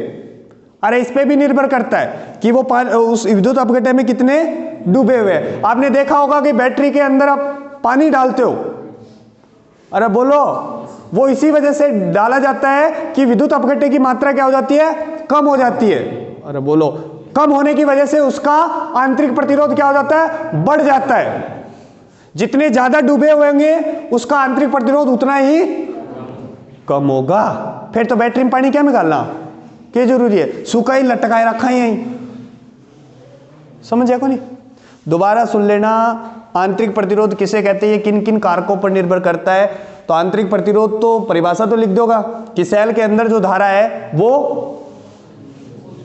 अरे इस पे भी निर्भर करता है कि वो उस विद्युत अपघट्य में कितने डूबे हुए हैं। आपने देखा होगा कि बैटरी के अंदर आप पानी डालते हो, अरे बोलो, वो इसी वजह से डाला जाता है कि विद्युत अपघट्य की मात्रा क्या हो जाती है, कम हो जाती है। अरे बोलो, कम होने की वजह से उसका आंतरिक प्रतिरोध क्या हो जाता है, बढ़ जाता है। जितने ज्यादा डूबे होंगे उसका आंतरिक प्रतिरोध उतना ही कम होगा। फिर तो बैटरी में पानी क्या निकालना क्या जरूरी है, सूखा ही लटकाए रखा है यहीं। समझ को नहीं? दोबारा सुन लेना, आंतरिक प्रतिरोध किसे कहते हैं, किन किन कारकों पर निर्भर करता है। तो आंतरिक प्रतिरोध तो परिभाषा तो लिख दोगा कि सेल के अंदर जो धारा है वो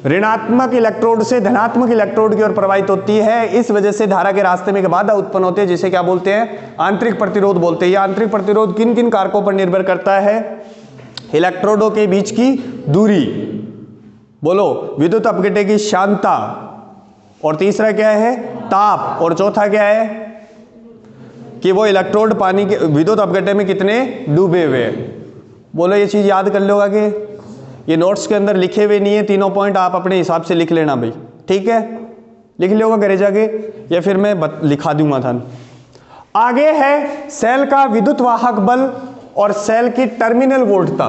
ऋणात्मक इलेक्ट्रोड से धनात्मक इलेक्ट्रोड की ओर प्रवाहित होती है, इस वजह से धारा के रास्ते में एक बाधा उत्पन्न होती है जिसे क्या बोलते हैं, आंतरिक प्रतिरोध बोलते हैं। ये आंतरिक प्रतिरोध किन किन कारकों पर निर्भर करता है, इलेक्ट्रोडों के बीच की दूरी, बोलो विद्युत अपघट्य की श्यानता, और तीसरा क्या है ताप, और चौथा क्या है कि वो इलेक्ट्रोड पानी के विद्युत अपघट्य में कितने डूबे हुए। बोलो ये चीज याद कर लोगा कि ये नोट्स के अंदर लिखे हुए नहीं है, तीनों पॉइंट आप अपने हिसाब से लिख लेना भाई, ठीक है, लिख लोगा घरे जाके या फिर मैं लिखा दूंगा था। आगे है सेल का विद्युत वाहक बल और सेल की टर्मिनल वोल्टता।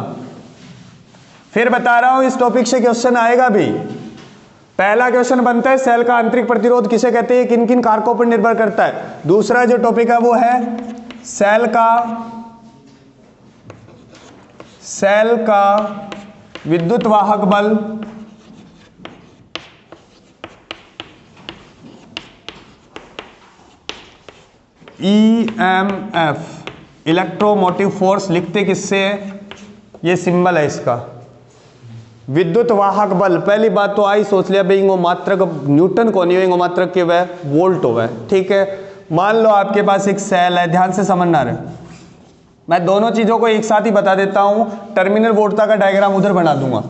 फिर बता रहा हूं इस टॉपिक से क्वेश्चन आएगा भी। पहला क्वेश्चन बनता है सेल का आंतरिक प्रतिरोध किसे कहते हैं, किन किन कारकों पर निर्भर करता है। दूसरा जो टॉपिक है वो है सेल का विद्युत वाहक बल EMF, इलेक्ट्रोमोटिव फोर्स, लिखते किससे है, ये सिंबल है इसका, विद्युत वाहक बल। पहली बात तो आई सोच लिया भाई वो मात्रक न्यूटन को नहीं होगा, मात्रक के वह वोल्ट होगा, ठीक है। मान लो आपके पास एक सेल है, ध्यान से समझना रहे, मैं दोनों चीजों को एक साथ ही बता देता हूं, टर्मिनल वोल्टता का डायग्राम उधर बना दूंगा।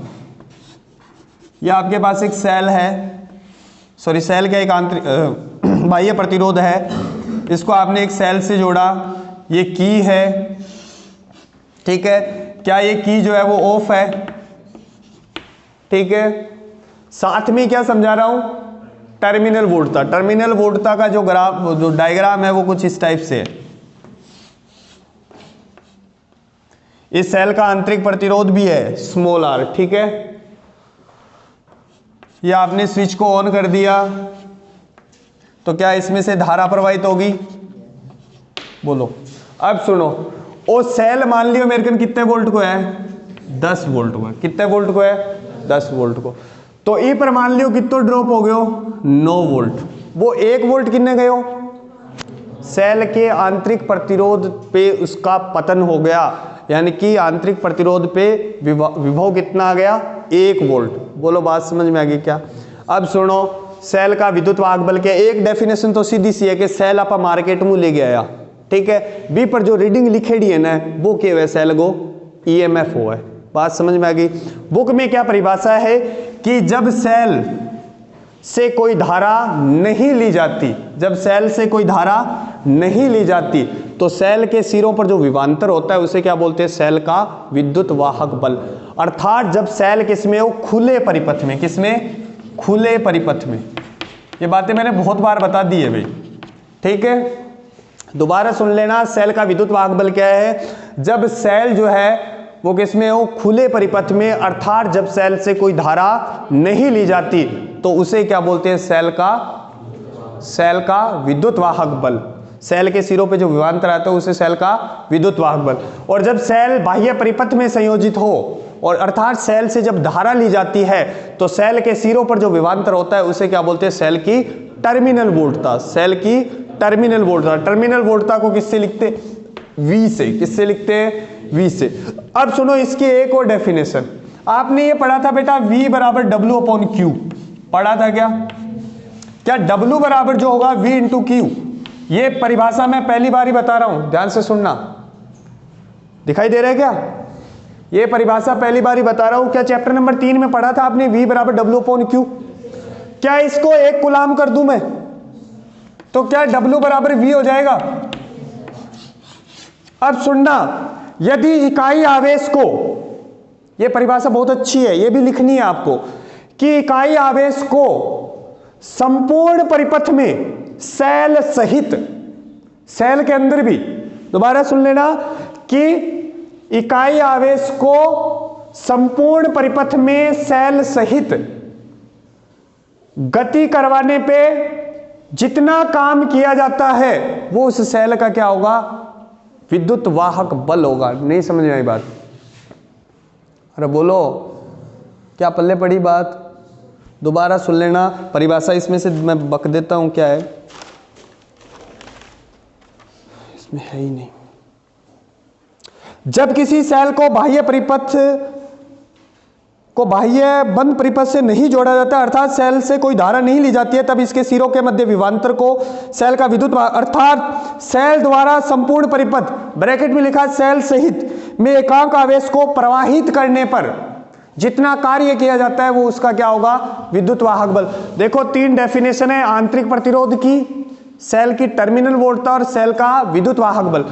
यह आपके पास एक सेल है, सॉरी सेल का एक आंतरिक बाह्य प्रतिरोध है, इसको आपने एक सेल से जोड़ा, ये की है, ठीक है। क्या ये की जो है वो ऑफ है, ठीक है। साथ में क्या समझा रहा हूं, टर्मिनल वोल्टता। टर्मिनल वोल्टता का जो डायग्राम है वो कुछ इस टाइप से है। इस सेल का आंतरिक प्रतिरोध भी है स्मॉल r, ठीक है। या आपने स्विच को ऑन कर दिया तो क्या इसमें से धारा प्रवाहित होगी, बोलो। अब सुनो, वो सेल मान लियो मेरे कन कितने वोल्ट को है, 10 वोल्ट को है। कितने वोल्ट को है, 10 वोल्ट को। तो ई पर मान लियो कितना ड्रॉप हो गयो, 9 वोल्ट। वो 1 वोल्ट कितने गयो, सेल के आंतरिक प्रतिरोध पे उसका पतन हो गया, यानी कि आंतरिक प्रतिरोध पे विभव कितना आ गया, 1 वोल्ट। बोलो बात समझ में आ गई क्या। अब सुनो, सेल का विद्युत वाहक बल के एक डेफिनेशन तो सीधी सी है कि सेल आप मार्केट में ले गया, ठीक है। बी पर जो रीडिंग लिखेड़ी है ना वो क्या है, सेल को EMF हो है। बात समझ में आ गई। बुक में क्या परिभाषा है कि जब सेल से कोई धारा नहीं ली जाती, जब सेल से कोई धारा नहीं ली जाती तो सेल के सिरों पर जो विभवांतर होता है उसे क्या बोलते हैं, सेल का विद्युत वाहक बल। अर्थात जब सेल किसमें हो, खुले परिपथ में, किसमें, खुले परिपथ में। ये बातें मैंने बहुत बार बता दी है भाई, ठीक है। दोबारा सुन लेना, सेल का विद्युत वाहक बल क्या है, जब सेल जो है वो किसमें हो, खुले परिपथ में, अर्थात जब सेल से कोई धारा नहीं ली जाती तो उसे क्या बोलते हैं, सेल का विद्युत वाहक बल। सेल के सिरों पे जो विभवांतर आता है उसे सेल का विद्युत वाहक बल। और जब सेल बाह्य परिपथ में संयोजित हो और अर्थात सेल से जब धारा ली जाती है तो सेल के सिरों पर जो विभवांतर होता है उसे क्या बोलते हैं, सेल की टर्मिनल वोल्टता। सेल की टर्मिनल वोल्टता। टर्मिनल वोल्टता को किससे लिखते, V से। किससे लिखते हैं, V से। अब सुनो इसकी एक और डेफिनेशन, आपने ये पढ़ा था बेटा V बराबर W/Q, पढ़ा था क्या, क्या W बराबर जो होगा V इंटू Q। ये परिभाषा मैं पहली बार ही बता रहा हूं, ध्यान से सुनना, दिखाई दे रहा है क्या, ये परिभाषा पहली बार ही बता रहा हूं। क्या चैप्टर नंबर 3 में पढ़ा था आपने V बराबर W/Q। क्या इसको 1 गुलाम कर दूं मैं तो क्या W बराबर V हो जाएगा। अब सुनना, यदि इकाई आवेश को, यह परिभाषा बहुत अच्छी है, यह भी लिखनी है आपको, कि इकाई आवेश को संपूर्ण परिपथ में सेल सहित, सेल के अंदर भी, दोबारा सुन लेना, कि इकाई आवेश को संपूर्ण परिपथ में सेल सहित गति करवाने पे जितना काम किया जाता है वो उस सेल का क्या होगा, विद्युत वाहक बल होगा। नहीं समझ में आई बात? अरे बोलो, क्या पल्ले पड़ी बात? दोबारा सुन लेना, परिभाषा इसमें से मैं बक देता हूं, क्या है इसमें, है ही नहीं। जब किसी सेल को बाह्य बंद परिपथ से नहीं जोड़ा जाता, अर्थात सेल से कोई धारा नहीं ली जाती है, तब इसके सिरों के मध्य विभवांतर को सेल का विद्युत अर्थात सेल द्वारा संपूर्ण परिपथ ब्रैकेट में लिखा सेल सहित में एकांक आवेश को प्रवाहित करने पर जितना कार्य किया जाता है वो उसका क्या होगा, विद्युत वाहक बल। देखो 3 डेफिनेशन है आंतरिक प्रतिरोध की, सेल की टर्मिनल वोल्टता और सेल का विद्युत वाहक बल।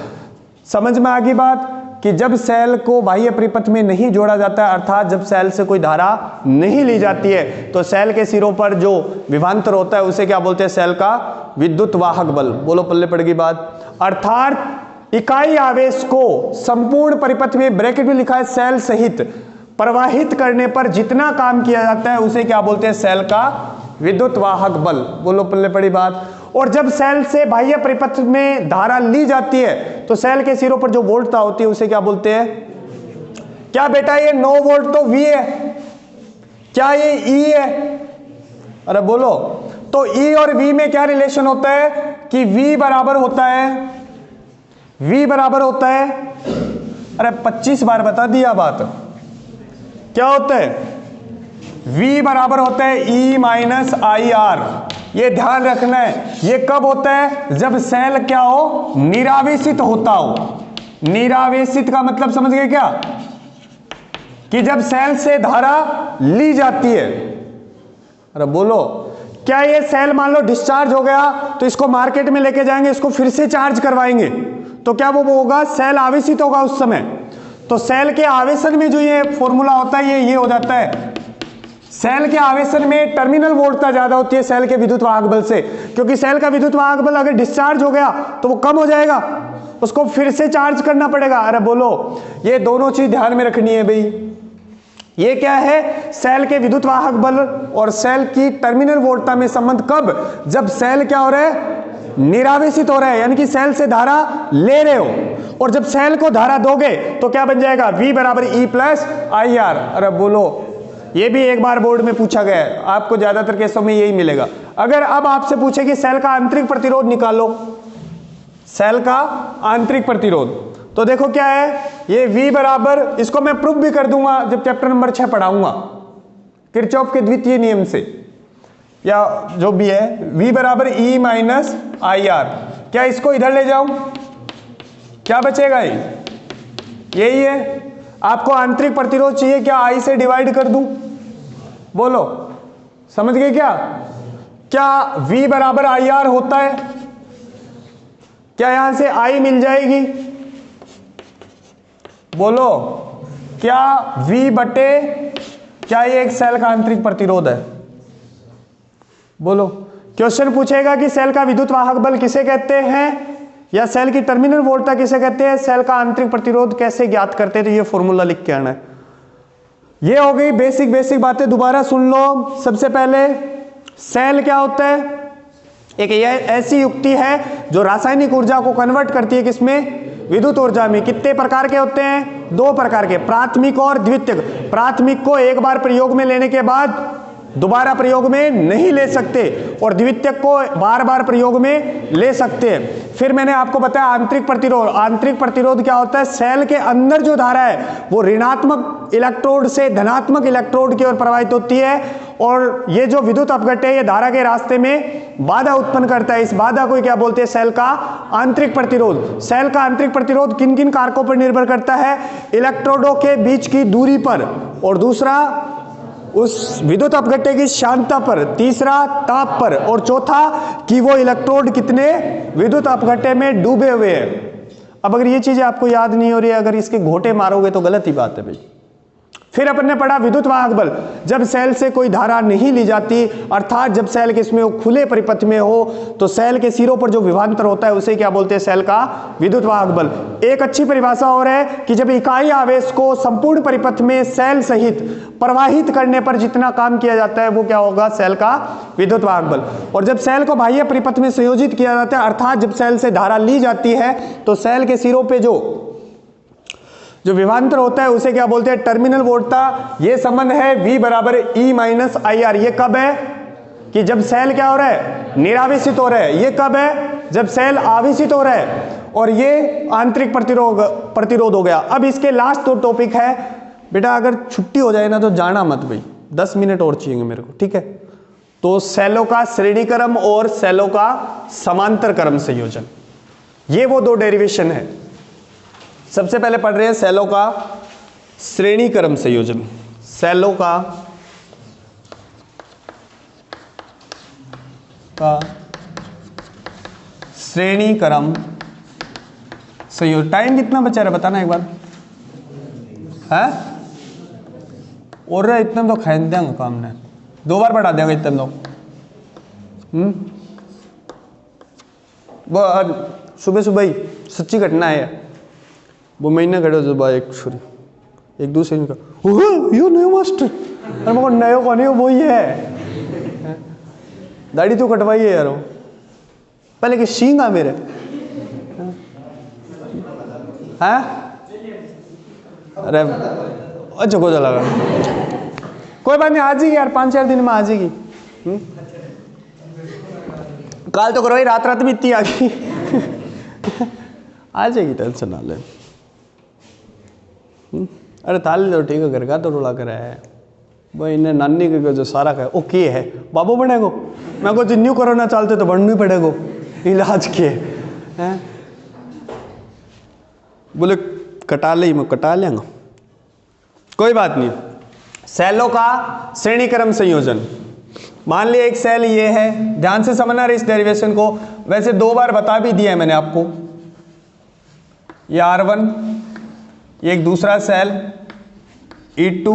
समझ में आ गई बात कि जब सेल को बाह्य परिपथ में नहीं जोड़ा जाता है, अर्थात जब सेल से कोई धारा नहीं ली जाती है, तो सेल के सिरों पर जो विभवांतर होता है उसे क्या बोलते हैं, सेल का विद्युत वाहक बल। बोलो पल्ले पड़ गई बात। अर्थात इकाई आवेश को संपूर्ण परिपथ में ब्रैकेट में लिखा है सेल सहित प्रवाहित करने पर जितना काम किया जाता है उसे क्या बोलते हैं, सेल का विद्युत वाहक बल। बोलो पल्ले पड़ी बात। और जब सेल से बाह्य परिपथ में धारा ली जाती है तो सेल के सिरों पर जो वोल्टता होती है उसे क्या बोलते हैं, क्या बेटा ये 9 वोल्ट तो V है, क्या ये E है? अरे बोलो, तो E और V में क्या रिलेशन होता है कि V बराबर होता है, अरे 25 बार बता दिया बात, क्या होता है, V बराबर होता है E माइनस IR। ये ध्यान रखना है, ये कब होता है, जब सेल क्या हो, निरावेशित होता हो। निरावेशित का मतलब समझ गए क्या, कि जब सेल से धारा ली जाती है। अरे बोलो, क्या ये सेल मान लो डिस्चार्ज हो गया तो इसको मार्केट में लेके जाएंगे, इसको फिर से चार्ज करवाएंगे, तो क्या वो होगा, सेल आवेशित होगा उस समय। तो सेल के आवेशन में जो ये फॉर्मूला होता है ये हो जाता है, सेल के आवेशन में टर्मिनल वोल्टता ज्यादा होती है सेल के विद्युत वाहक बल से, क्योंकि सेल का विद्युत वाहक बल अगर डिस्चार्ज हो गया तो वो कम हो जाएगा, उसको फिर से चार्ज करना पड़ेगा। अरे बोलो, ये दोनों चीज ध्यान में रखनी है भाई। ये क्या है, सेल के विद्युत वाहक बल और सेल की टर्मिनल वोल्टता में संबंध कब, जब सेल क्या हो रहा है, निरावेशित हो रहा है, यानी कि सेल से धारा ले रहे हो। और जब सेल को धारा दोगे तो क्या बन जाएगा, V बराबर E प्लस IR। अरे बोलो, ये भी एक बार बोर्ड में पूछा गया है, आपको ज्यादातर केसों में यही मिलेगा। अगर अब आपसे पूछे कि सेल का आंतरिक प्रतिरोध निकालो, सेल का आंतरिक प्रतिरोध, तो देखो क्या है, ये V बराबर, इसको मैं प्रूफ भी कर दूंगा जब चैप्टर नंबर 6 पढ़ाऊंगा किरचॉफ के द्वितीय नियम से, या जो भी है, V बराबर E माइनस IR। क्या इसको इधर ले जाऊं, क्या बचेगा, यही है। आपको आंतरिक प्रतिरोध चाहिए, क्या I से डिवाइड कर दूं, बोलो समझ गए क्या? क्या V बराबर IR होता है, क्या यहां से I मिल जाएगी, बोलो, क्या V बटे, क्या ये एक सेल का आंतरिक प्रतिरोध है, बोलो। क्वेश्चन पूछेगा कि सेल का विद्युत वाहक बल किसे कहते हैं, या सेल की टर्मिनल वोल्टता किसे कहते हैं, सेल का आंतरिक प्रतिरोध कैसे ज्ञात करते हैं, तो ये फॉर्मूला लिख के आना है। ये हो गई बेसिक बातें, दोबारा सुन लो। सबसे पहले सेल क्या होता है, एक ऐसी युक्ति है जो रासायनिक ऊर्जा को कन्वर्ट करती है किसमें, विद्युत ऊर्जा में। कितने प्रकार के होते हैं, 2 प्रकार के, प्राथमिक और द्वितीयक। प्राथमिक को एक बार प्रयोग में लेने के बाद दोबारा प्रयोग में नहीं ले सकते, और द्वितीयक को बार बार प्रयोग में ले सकते हैं। फिर मैंने आपको बताया आंतरिक प्रतिरोध। आंतरिक प्रतिरोध क्या होता है, सेल के अंदर जो धारा है वो ऋणात्मक इलेक्ट्रोड से धनात्मक इलेक्ट्रोड की ओर प्रवाहित होती है, और ये जो विद्युत अपघट्य है ये धारा के रास्ते में बाधा उत्पन्न करता है। इस बाधा को क्या बोलते हैं, सेल का आंतरिक प्रतिरोध। सेल का आंतरिक प्रतिरोध किन किन कारकों पर निर्भर करता है, इलेक्ट्रोडों के बीच की दूरी पर, और दूसरा उस विद्युत अपघट्य की शांतता पर, तीसरा ताप पर, और चौथा कि वो इलेक्ट्रोड कितने विद्युत अपघट्य में डूबे हुए हैं। अब अगर ये चीजें आपको याद नहीं हो रही है, अगर इसके घोटे मारोगे तो गलत ही बात है भाई। फिर अपन ने पढ़ा विद्युत वाहक बल, जब सेल से कोई धारा नहीं ली जाती, अर्थात जब सेल किसमें हो, खुले परिपथ में हो, तो सेल के सिरों पर जो विभवांतर होता है उसे क्या बोलते हैं, सेल का विद्युत वाहक बल। एक अच्छी परिभाषा और है कि जब इकाई आवेश को संपूर्ण परिपथ में सेल सहित प्रवाहित करने पर जितना काम किया जाता है वो क्या होगा, सेल का विद्युत वाहक बल। और जब सेल को बाह्य परिपथ में संयोजित किया जाता है, अर्थात जब सेल से धारा ली जाती है, तो सेल के सिरों पे जो विभवांतर होता है उसे क्या बोलते हैं, टर्मिनल वोल्टता। ये संबंध है V बराबर E माइनस IR। ये कब है कि जब सेल क्या हो रहा है, निरावेशित हो रहा है। ये कब है, जब सेल आवेशित हो रहा है। और ये आंतरिक प्रतिरोध हो गया। अब इसके लास्ट दो टॉपिक है बेटा, अगर छुट्टी हो जाए ना तो जाना मत भाई, 10 मिनट और चाहिए मेरे को, ठीक है। तो सेलों का श्रेणी क्रम और सेलों का समांतर क्रम संयोजन, ये वो दो डेरिवेशन है। सबसे पहले पढ़ रहे हैं सेलों का श्रेणी क्रम संयोजन। सेलों का श्रेणी क्रम संयोजन। टाइम कितना बचा रहा बताना एक बार, है और इतना तो खाई देंगे काम ने, 2 बार पढ़ा देंगे इतना तो। वो सुबह सुबह ही सच्ची घटना है, वो महीने खड़े हो एक छोरी एक दूसरे का यो नयो मास्टर, अरे मगर नयो कौन है, वो ही है, दाढ़ी तो कटवाई है यार, पहले कि सींगा मेरे हैं, अरे अच्छा को लगा, कोई बात नहीं, आ जाएगी यार, 5-4 दिन में आ जाएगी। काल तो करो ही, रात रात भी इतनी आ गई आ जाएगी, टेंशन ना ले। अरे थाली तो ठीक है, घर का तो रोला कर है भाई, इन्हें नानी के जो सारा का ओके है, बाबू बनेगो, मैं को न्यू कोरोना चलते तो बढ़ना ही पड़ेगो, इलाज के हैं, बोले कटा ले, मैं कटा लेंगा, कोई बात नहीं। सेलों का श्रेणी क्रम संयोजन, मान लिया एक सेल ये है, ध्यान से समझना इस डेरिवेशन को, वैसे 2 बार बता भी दिया है मैंने आपको। ये R1, ये एक दूसरा सेल E2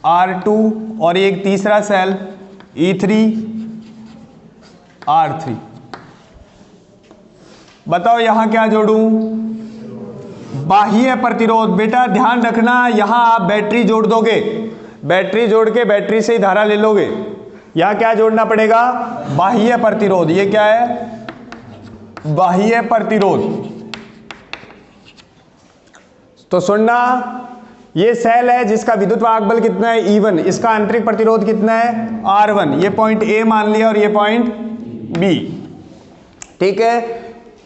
R2 और एक तीसरा सेल E3 R3। बताओ यहां क्या जोड़ूं, बाह्य प्रतिरोध। बेटा ध्यान रखना, यहां आप बैटरी जोड़ दोगे, बैटरी जोड़ के बैटरी से ही धारा ले लोगे। यहां क्या जोड़ना पड़ेगा, बाह्य प्रतिरोध। ये क्या है, बाह्य प्रतिरोध। तो सुनना, ये सेल है जिसका विद्युत वाहक बल कितना है, E1, इसका आंतरिक प्रतिरोध कितना है, R1। ये पॉइंट A मान लिया और ये पॉइंट B, ठीक है।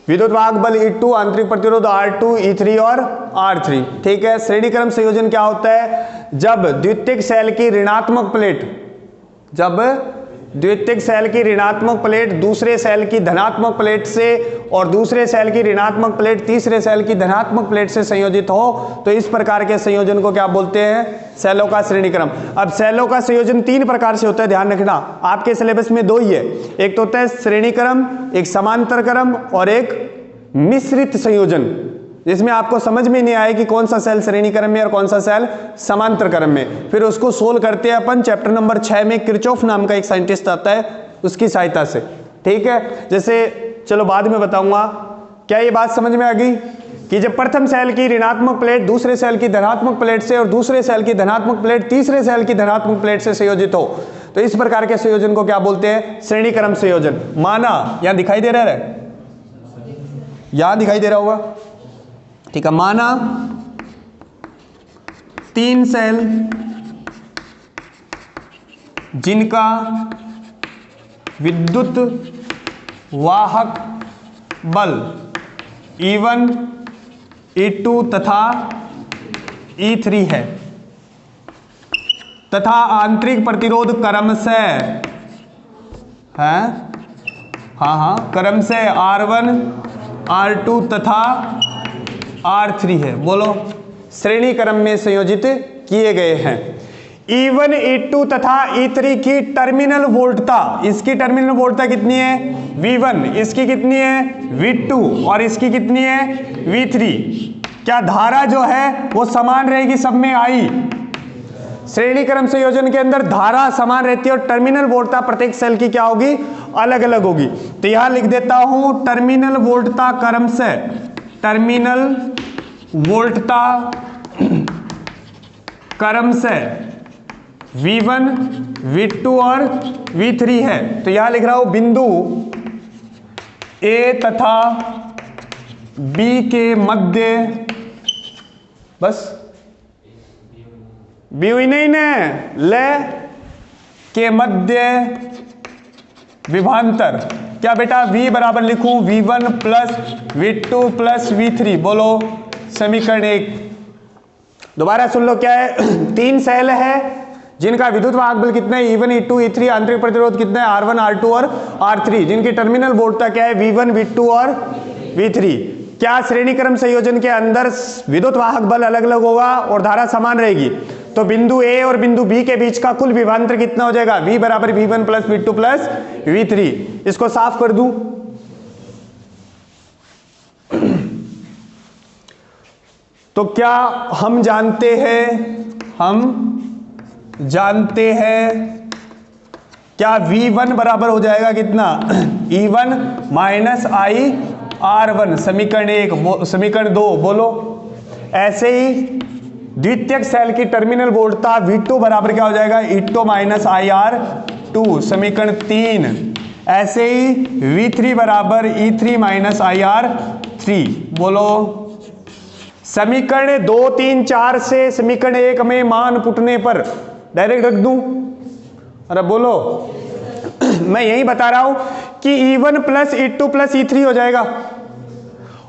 विद्युत वाहक बल E2, आंतरिक प्रतिरोध R2, E3 और R3, ठीक है। श्रेणी क्रम संयोजन क्या होता है, जब द्वितीयक सेल की ऋणात्मक प्लेट, जब द्वितीयक सेल की ऋणात्मक प्लेट दूसरे सेल की धनात्मक प्लेट से और दूसरे सेल की ऋणात्मक प्लेट तीसरे सेल की धनात्मक प्लेट से संयोजित हो, तो इस प्रकार के संयोजन को क्या बोलते हैं, सेलों का श्रेणी क्रम। अब सेलों का संयोजन 3 प्रकार से होता है, ध्यान रखना, आपके सिलेबस में 2 ही है, एक तो होता है श्रेणी क्रम, एक समांतर क्रम और एक मिश्रित संयोजन, जिसमें आपको समझ में नहीं आए कि कौन सा सेल श्रेणी क्रम में और कौन सा सेल समांतर क्रम में। फिर उसको सोल्व करते हैं अपन चैप्टर नंबर 6 में, किरचॉफ नाम का एक साइंटिस्ट आता है, उसकी सहायता से, ठीक है। जैसे चलो बाद में बताऊंगा। क्या ये बात समझ में आ गई कि जब प्रथम सेल की ऋणात्मक प्लेट दूसरे सेल की धनात्मक प्लेट से और दूसरे सेल की धनात्मक प्लेट तीसरे सेल की धनात्मक प्लेट से संयोजित हो, तो इस प्रकार के संयोजन को क्या बोलते हैं, श्रेणी क्रम संयोजन। माना, यहां दिखाई दे रहा है, यहां दिखाई दे रहा होगा, ठीक है। माना 3 सेल जिनका विद्युत वाहक बल E1, E2 तथा E3 है, तथा आंतरिक प्रतिरोध क्रमशः है, हाँ क्रमशः R1, R2 तथा R3 है। बोलो, श्रेणी क्रम में संयोजित किए गए हैं। E1, E2 तथा E3 की टर्मिनल वोल्टता, इसकी टर्मिनल वोल्टता कितनी है, V1, इसकी कितनी है, V2 और इसकी कितनी है, V3, क्या धारा जो है वो समान रहेगी सब में आई? श्रेणी क्रम संयोजन के अंदर धारा समान रहती है और टर्मिनल वोल्टता प्रत्येक सेल की क्या होगी? अलग अलग होगी। तो यहां लिख देता हूं टर्मिनल वोल्टता क्रम से, टर्मिनल वोल्टता क्रम से V1, V2 और V3 है। तो यहां लिख रहा हूं बिंदु A तथा B के मध्य, बस बी हुई नहीं ने, ले के मध्य विभांतर, क्या बेटा V बराबर लिखूं V1 plus V2 plus V3, बोलो समीकरण 1। दोबारा सुन लो, क्या है? 3 सेल है जिनका विद्युत वाहक बल कितना है? E1, E2, E3, आंतरिक प्रतिरोध कितना है? R1, R2 और R3, जिनकी टर्मिनल वोल्टता क्या है? V1, V2 और V3। क्या श्रेणी क्रम संयोजन के अंदर विद्युत वाहक बल अलग अलग होगा और धारा समान रहेगी? तो बिंदु A और बिंदु B के बीच का कुल विभवांतर कितना हो जाएगा? V बराबर V1 plus V2 plus V3। इसको साफ कर दूं, तो क्या हम जानते हैं क्या V1 बराबर हो जाएगा कितना? E1 माइनस I R1, समीकरण 1। समीकरण 2 बोलो। ऐसे ही द्वितीयक सेल की टर्मिनल वोल्टता V2 बराबर क्या हो जाएगा? E2 माइनस IR2, समीकरण 3। ऐसे ही V3 बराबर E3 माइनस IR3, बोलो। समीकरण 2, 3, 4 से समीकरण 1 में मान पुटने पर डायरेक्ट रख दूं? अरे बोलो। मैं यही बता रहा हूं कि E1 plus E2 plus E3 हो जाएगा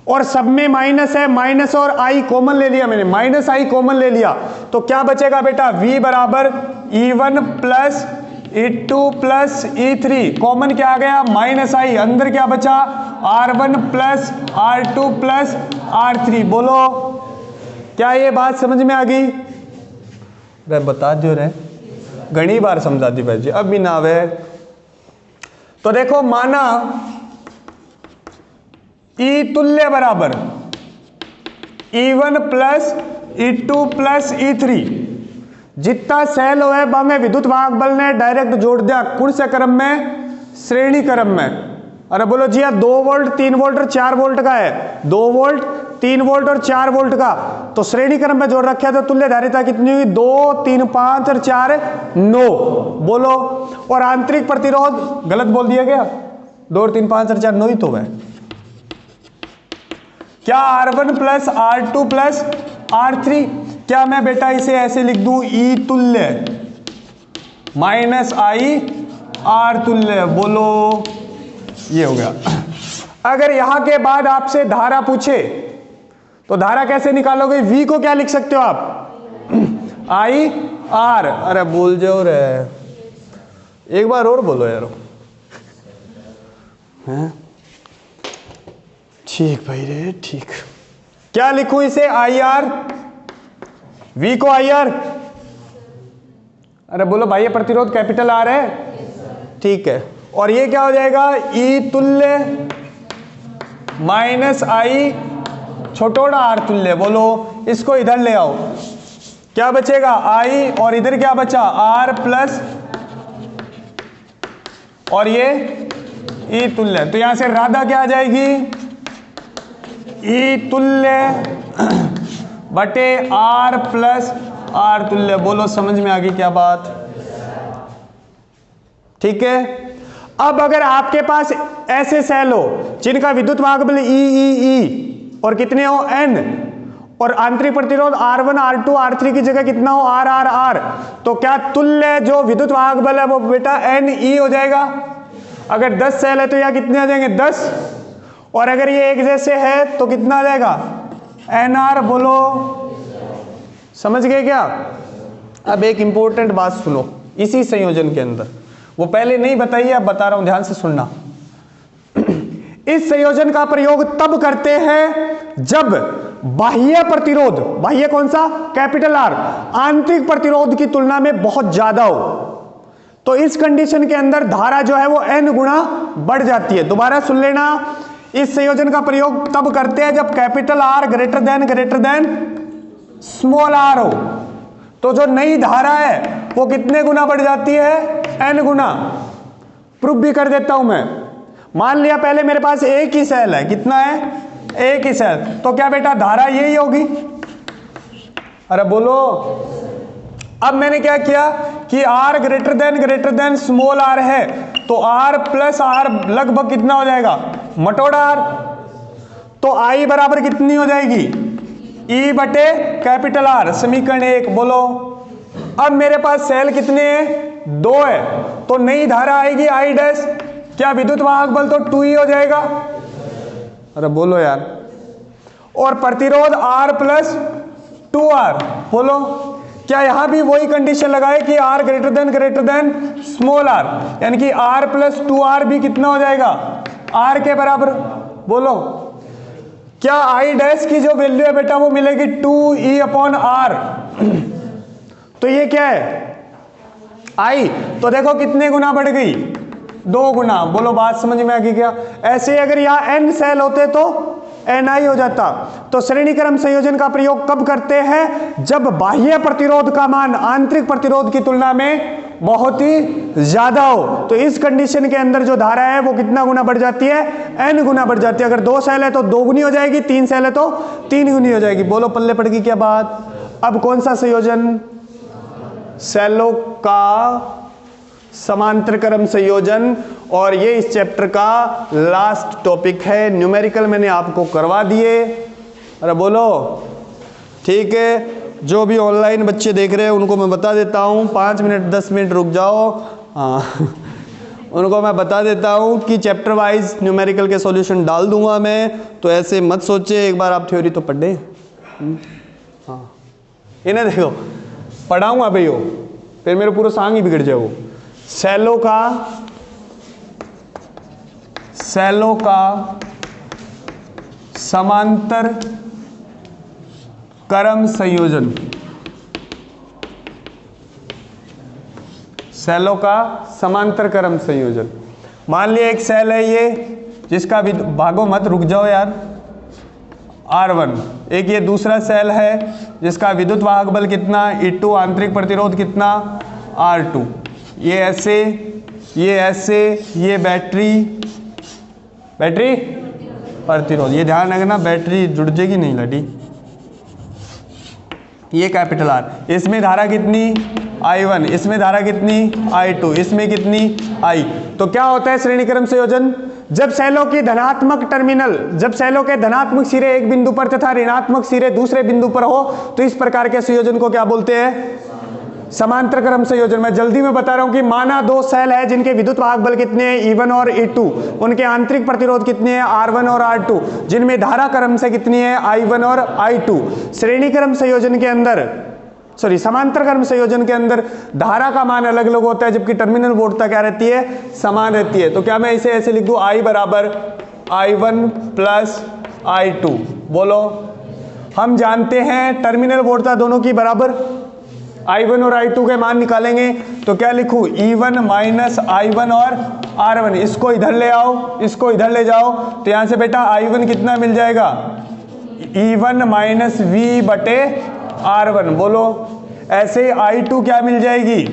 और सब में माइनस है, माइनस और I कॉमन ले लिया मैंने, माइनस I कॉमन ले लिया, तो क्या बचेगा बेटा? V बराबर E1 plus E2 plus E3, common क्या आ गया? माइनस I, अंदर क्या बचा? R1 plus R2 plus R3, बोलो। क्या ये बात समझ में आ गई? रे बता दो रे, घनी बार समझा दी भाई जी, अब भी ना आवे। तो देखो, माना E तुल्य बराबर E1 plus E2 plus E3, जितना सेल हो है में विद्युत वाहक बल ने डायरेक्ट जोड़ दिया, कौन से क्रम में? श्रेणी क्रम में। अरे बोलो जी, 2 वोल्ट 3 वोल्ट और 4 वोल्ट का है, 2 वोल्ट 3 वोल्ट और 4 वोल्ट का, तो श्रेणी क्रम में जोड़ रखा है, तो तुल्य धारिता कितनी हुई? 2, 3, 5 और 4 9, बोलो। और आंतरिक प्रतिरोध गलत बोल दिया गया, 2, 3, 5 और 4 9 ही तो है। क्या R1 plus R2 plus R3, क्या मैं बेटा इसे ऐसे लिख दूं? E तुल्य माइनस I R तुल्य, बोलो। ये हो गया। अगर यहां के बाद आपसे धारा पूछे तो धारा कैसे निकालोगे? V को क्या लिख सकते हो आप? I R। अरे बोल जाओ रे, एक बार और बोलो यार। हैं? ठीक भाई रे, ठीक। क्या लिखूं इसे? IR, V को IR। अरे बोलो भाई, ये प्रतिरोध कैपिटल R है, ठीक है। और ये क्या हो जाएगा? E तुल्य माइनस I छोटोड़ा R तुल्य, बोलो। इसको इधर ले आओ, क्या बचेगा? I, और इधर क्या बचा? R प्लस, और ये E तुल्य। तो यहां से राधा क्या आ जाएगी? E तुल्य बटे R प्लस R तुल्य, बोलो। समझ में आ गई क्या बात? ठीक है। अब अगर आपके पास ऐसे सेल हो जिनका विद्युत वाहक बल E और कितने हो? N, और आंतरिक प्रतिरोध R1 R2 R3 की जगह कितना हो? R, तो क्या तुल्य जो विद्युत वाहक बल है वो बेटा NE हो जाएगा। अगर 10 सेल है तो यहाँ कितने आ जाएंगे? 10, और अगर ये एक जैसे है तो कितना आ जाएगा? NR, बोलो। समझ गए क्या? अब एक इंपॉर्टेंट बात सुनो इसी संयोजन के अंदर, वो पहले नहीं बताइए, अब बता रहा हूं, ध्यान से सुनना। इस संयोजन का प्रयोग तब करते हैं जब बाह्य प्रतिरोध, बाह्य कौन सा? कैपिटल R, आंतरिक प्रतिरोध की तुलना में बहुत ज्यादा हो। तो इस कंडीशन के अंदर धारा जो है वो N गुना बढ़ जाती है। दोबारा सुन लेना, इस संयोजन का प्रयोग तब करते हैं जब capital R greater than small r हो। तो जो नई धारा है वो कितने गुना बढ़ जाती है? n गुना। प्रूफ भी कर देता हूं मैं। मान लिया पहले मेरे पास एक ही सेल है, कितना है? एक ही सेल, तो क्या बेटा धारा यही होगी? अरे बोलो। अब मैंने क्या किया कि R greater than small r है, तो R प्लस R लगभग कितना हो जाएगा? मटोड़ा R। तो I बराबर कितनी हो जाएगी? E बटे कैपिटल R, समीकरण 1। बोलो। अब मेरे पास सेल कितने हैं? 2 है, तो नई धारा आएगी I डैश, क्या विद्युत वाहक बल तो 2E हो जाएगा। अरे बोलो यार। और प्रतिरोध R प्लस 2R। बोलो, क्या यहां भी वही कंडीशन लगाए कि R greater than small r, यानी कि R प्लस 2R भी कितना हो जाएगा? R के बराबर। बोलो, क्या I डैश की जो वैल्यू है बेटा वो मिलेगी 2E अपॉन R। तो ये क्या है? I। तो देखो कितने गुना बढ़ गई? 2 गुना। बोलो बात समझ में आ गई क्या? ऐसे अगर यहाँ n सेल होते तो Ni हो जाता। तो श्रेणी क्रम संयोजन का प्रयोग कब करते हैं? जब बाह्य प्रतिरोध का मान आंतरिक प्रतिरोध की तुलना में बहुत ही ज्यादा हो। तो इस कंडीशन के अंदर जो धारा है वो कितना गुना बढ़ जाती है? n गुना बढ़ जाती है। अगर 2 सेल है तो 2 गुनी हो जाएगी, 3 सेल है तो 3 गुनी हो जाएगी। बोलो पल्ले पड़ गई क्या बात? अब कौन सा संयोजन? सेलों का समांतर क्रम संयोजन। और ये इस चैप्टर का लास्ट टॉपिक है। न्यूमेरिकल मैंने आपको करवा दिए। अरे बोलो, ठीक है। जो भी ऑनलाइन बच्चे देख रहे हैं उनको मैं बता देता हूँ, 5 मिनट 10 मिनट रुक जाओ। हाँ उनको मैं बता देता हूँ कि चैप्टर वाइज न्यूमेरिकल के सॉल्यूशन डाल दूंगा मैं, तो ऐसे मत सोचे। एक बार आप थ्योरी तो पढ़े। हाँ, इन्हें देखो पढ़ाऊंगा भाई, हो फिर मेरे पूरा सांग ही बिगड़ जाओ। सेलों का समांतर क्रम संयोजन। सेलों का समांतर क्रम संयोजन। मान लिया एक सेल है ये, जिसका भागो मत, रुक जाओ यार, R1। एक ये दूसरा सेल है जिसका विद्युत वाहक बल कितना? E2, आंतरिक प्रतिरोध कितना? R2। ये ऐसे, ये बैटरी प्रतिरोध, ये ध्यान रखना बैटरी जुड़ जाएगी नहीं लड़ी। ये कैपिटल R, इसमें धारा कितनी? I1, इसमें धारा कितनी? I2, इसमें कितनी? I। तो क्या होता है श्रेणी क्रम संयोजन? जब सेलों के धनात्मक सिरे एक बिंदु पर तथा ऋणात्मक सिरे दूसरे बिंदु पर हो, तो इस प्रकार के संयोजन को क्या बोलते हैं? समांतर क्रम संयोजन। मैं जल्दी में बता रहा हूं कि माना 2 सेल है जिनके विद्युत वाहक बल कितने हैं? E1 और E2। उनके आंतरिक प्रतिरोध कितने हैं? R1 और R2। जिनमें धारा क्रम से कितनी है? I1 और I2। श्रेणी क्रम संयोजन के अंदर, समांतर क्रम संयोजन के अंदर धारा का मान अलग अलग होता है, जबकि टर्मिनल वोल्टता क्या रहती है? समान रहती है। तो क्या मैं इसे ऐसे लिख दूं? I बराबर I1 प्लस I2। बोलो, हम जानते हैं टर्मिनल वोल्टता दोनों की बराबर। I1 और I2 के मान निकालेंगे तो क्या लिखूं? E1 माइनस I1 और R1। इसको इधर ले आओ, इसको इधर ले जाओ, तो यहां से बेटा I1 कितना मिल जाएगा? E1 माइनस V बटे R1। बोलो, ऐसे I2 क्या मिल जाएगी?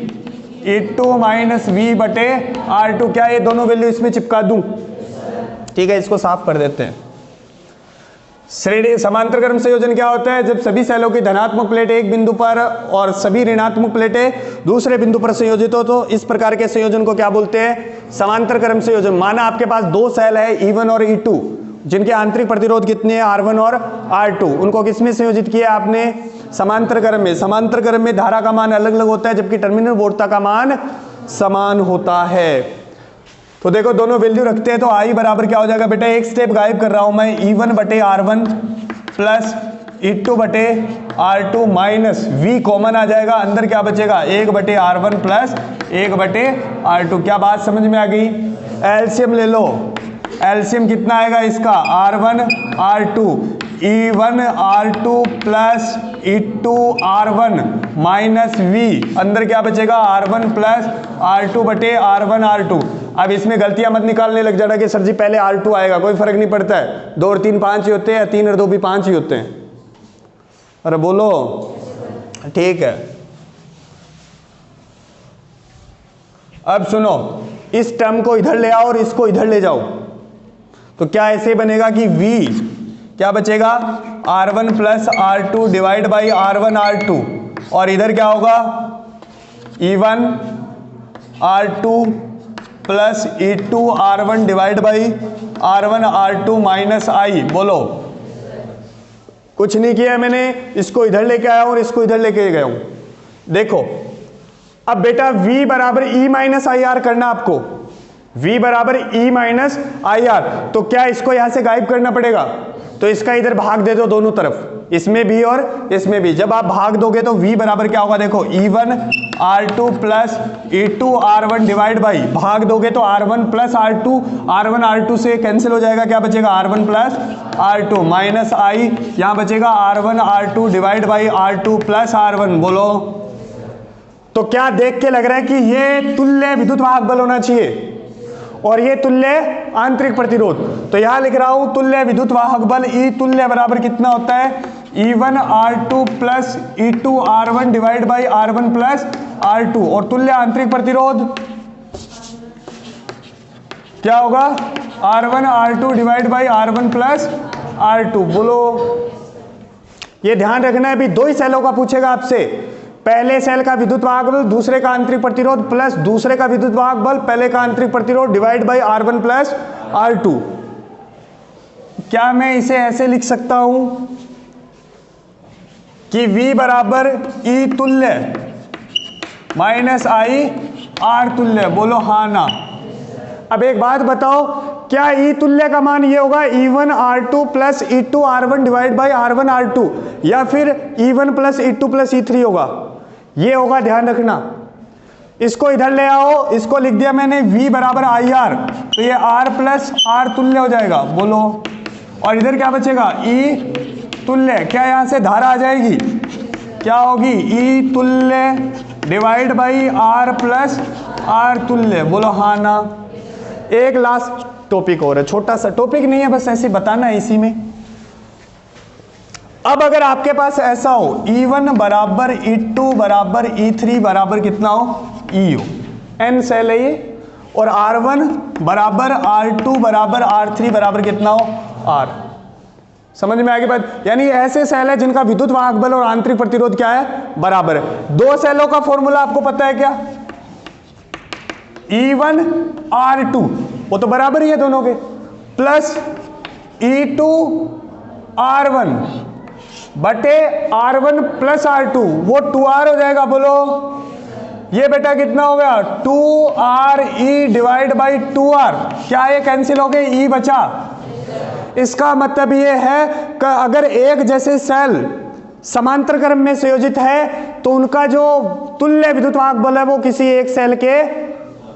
E2 माइनस V बटे R2। क्या ये दोनों वैल्यू इसमें चिपका दूं? ठीक है, इसको साफ कर देते हैं। श्रेणी समांतर क्रम संयोजन क्या होता है? जब सभी सेलों की धनात्मक प्लेटें एक बिंदु पर और सभी ऋणात्मक प्लेटें दूसरे बिंदु पर संयोजित हो, तो इस प्रकार के संयोजन को क्या बोलते हैं? समांतर क्रम संयोजन। माना आपके पास 2 सेल है E1 और E2, जिनके आंतरिक प्रतिरोध कितने हैं? R1 और R2। उनको किसमें संयोजित किया आपने? समांतर क्रम में। समांतर क्रम में धारा का मान अलग अलग होता है, जबकि टर्मिनल वोल्टता का मान समान होता है। तो देखो दोनों वैल्यू रखते हैं तो I बराबर क्या हो जाएगा बेटा? एक स्टेप गायब कर रहा हूं मैं। E1 बटे R1 प्लस E2 बटे R2 माइनस V कॉमन आ जाएगा, अंदर क्या बचेगा? 1 बटे R1 प्लस 1 बटे R2। क्या बात समझ में आ गई? एलसीएम ले लो। एलसीएम कितना आएगा इसका? R1 R2। E1R2 plus E2R1 minus V, अंदर क्या बचेगा R1 प्लस R2 बटे R1R2। अब इसमें गलतियां मत निकालने लग जाना कि सर जी पहले R2 आएगा, कोई फर्क नहीं पड़ता है, 2 और 3 5 ही होते हैं, 3 और 2 भी 5 ही होते हैं। अरे बोलो, ठीक है। अब सुनो, इस टर्म को इधर ले आओ और इसको इधर ले जाओ, तो क्या ऐसे बनेगा कि V क्या बचेगा R1 plus R2 divide by R1 R2, और इधर क्या होगा E1 R2 plus E2 R1 divide by R1 R2 minus I। बोलो, कुछ नहीं किया मैंने, इसको इधर लेके आया हूं और इसको इधर लेके गया हूं। देखो अब बेटा V बराबर E माइनस आई आर करना आपको, V बराबर E माइनस आई आर, तो क्या इसको यहां से गायब करना पड़ेगा, तो इसका इधर भाग दे दो दोनों तरफ, इसमें भी और इसमें भी। जब आप भाग दोगे तो V बराबर क्या होगा, देखो E1 R2 plus E2 R1 divide by, भाग दोगे तो R1 plus R2, R1 R2 से कैंसिल हो जाएगा, क्या बचेगा R1 plus R2 minus I, यहां बचेगा R1 R2 divide by R2 plus R1। बोलो, तो क्या देख के लग रहा है कि ये तुल्य विद्युत वाहक बल होना चाहिए और ये तुल्य आंतरिक प्रतिरोध, तो यहां लिख रहा हूं तुल्य विद्युत वाहक बल E तुल्य बराबर कितना होता है, E1 R2 plus E2 R1 divide by R1 plus R2, और तुल्य आंतरिक प्रतिरोध क्या होगा R1 R2 divide by R1 plus R2। बोलो, ये ध्यान रखना है, अभी 2 ही सेलों का पूछेगा आपसे, पहले सेल का विद्युत वाहक बल, दूसरे का आंतरिक प्रतिरोध, प्लस दूसरे का विद्युत वाहक बल, पहले का आंतरिक प्रतिरोध divide by R1 plus R2। क्या मैं इसे ऐसे लिख सकता हूं कि V बराबर E तुल्य माइनस I R तुल्य? बोलो हाँ ना। अब एक बात बताओ, क्या E तुल्य का मान ये होगा E1 R2 plus E2 R1 divide by R1 R2, या फिर E1 plus E2 plus E3 होगा? ये होगा, ध्यान रखना। इसको इधर ले आओ, इसको लिख दिया मैंने V बराबर आई आर, तो ये R प्लस R तुल्य हो जाएगा। बोलो, और इधर क्या बचेगा E तुल्य, क्या यहां से धारा आ जाएगी, क्या होगी E तुल्य divide by R plus R तुल्य। बोलो हाँ ना। एक लास्ट टॉपिक और है, छोटा सा टॉपिक नहीं है, बस ऐसे बताना है इसी में। अब अगर आपके पास ऐसा हो E1 बराबर E2 बराबर E3 बराबर कितना हो E हो, N सेल है ये, और R1 बराबर R2 बराबर R3 बराबर कितना हो R। समझ में आगे बात? यानी ऐसे सेल है जिनका विद्युत वाहक बल और आंतरिक प्रतिरोध क्या है, बराबर है। 2 सेलों का फॉर्मूला आपको पता है क्या, E1 R2 वो तो बराबर ही है दोनों के, प्लस E2 R1 बटे R1 प्लस R2, वो 2R हो जाएगा। बोलो, ये बेटा कितना हो गया 2RE डिवाइड बाई 2R, क्या ये कैंसिल हो गए, E बचा। इसका मतलब ये है कि अगर एक जैसे सेल समांतर क्रम में संयोजित है तो उनका जो तुल्य विद्युत वाहक बल है वो किसी एक सेल के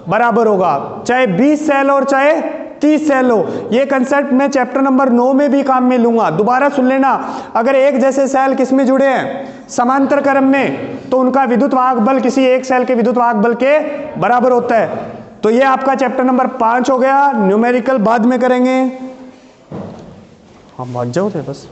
बराबर होगा, चाहे 20 सेल और चाहे 30 सेल हो। ये कंसेप्ट मैं चैप्टर नंबर 9 में भी काम में लूंगा, दोबारा सुन लेना। अगर एक जैसे सेल किस में जुड़े हैं, समांतर क्रम में, तो उनका विद्युत वाहक बल किसी एक सेल के विद्युत वाहक बल के बराबर होता है। तो ये आपका चैप्टर नंबर 5 हो गया। न्यूमेरिकल बाद में करेंगे, हम भाग जाओ थे बस।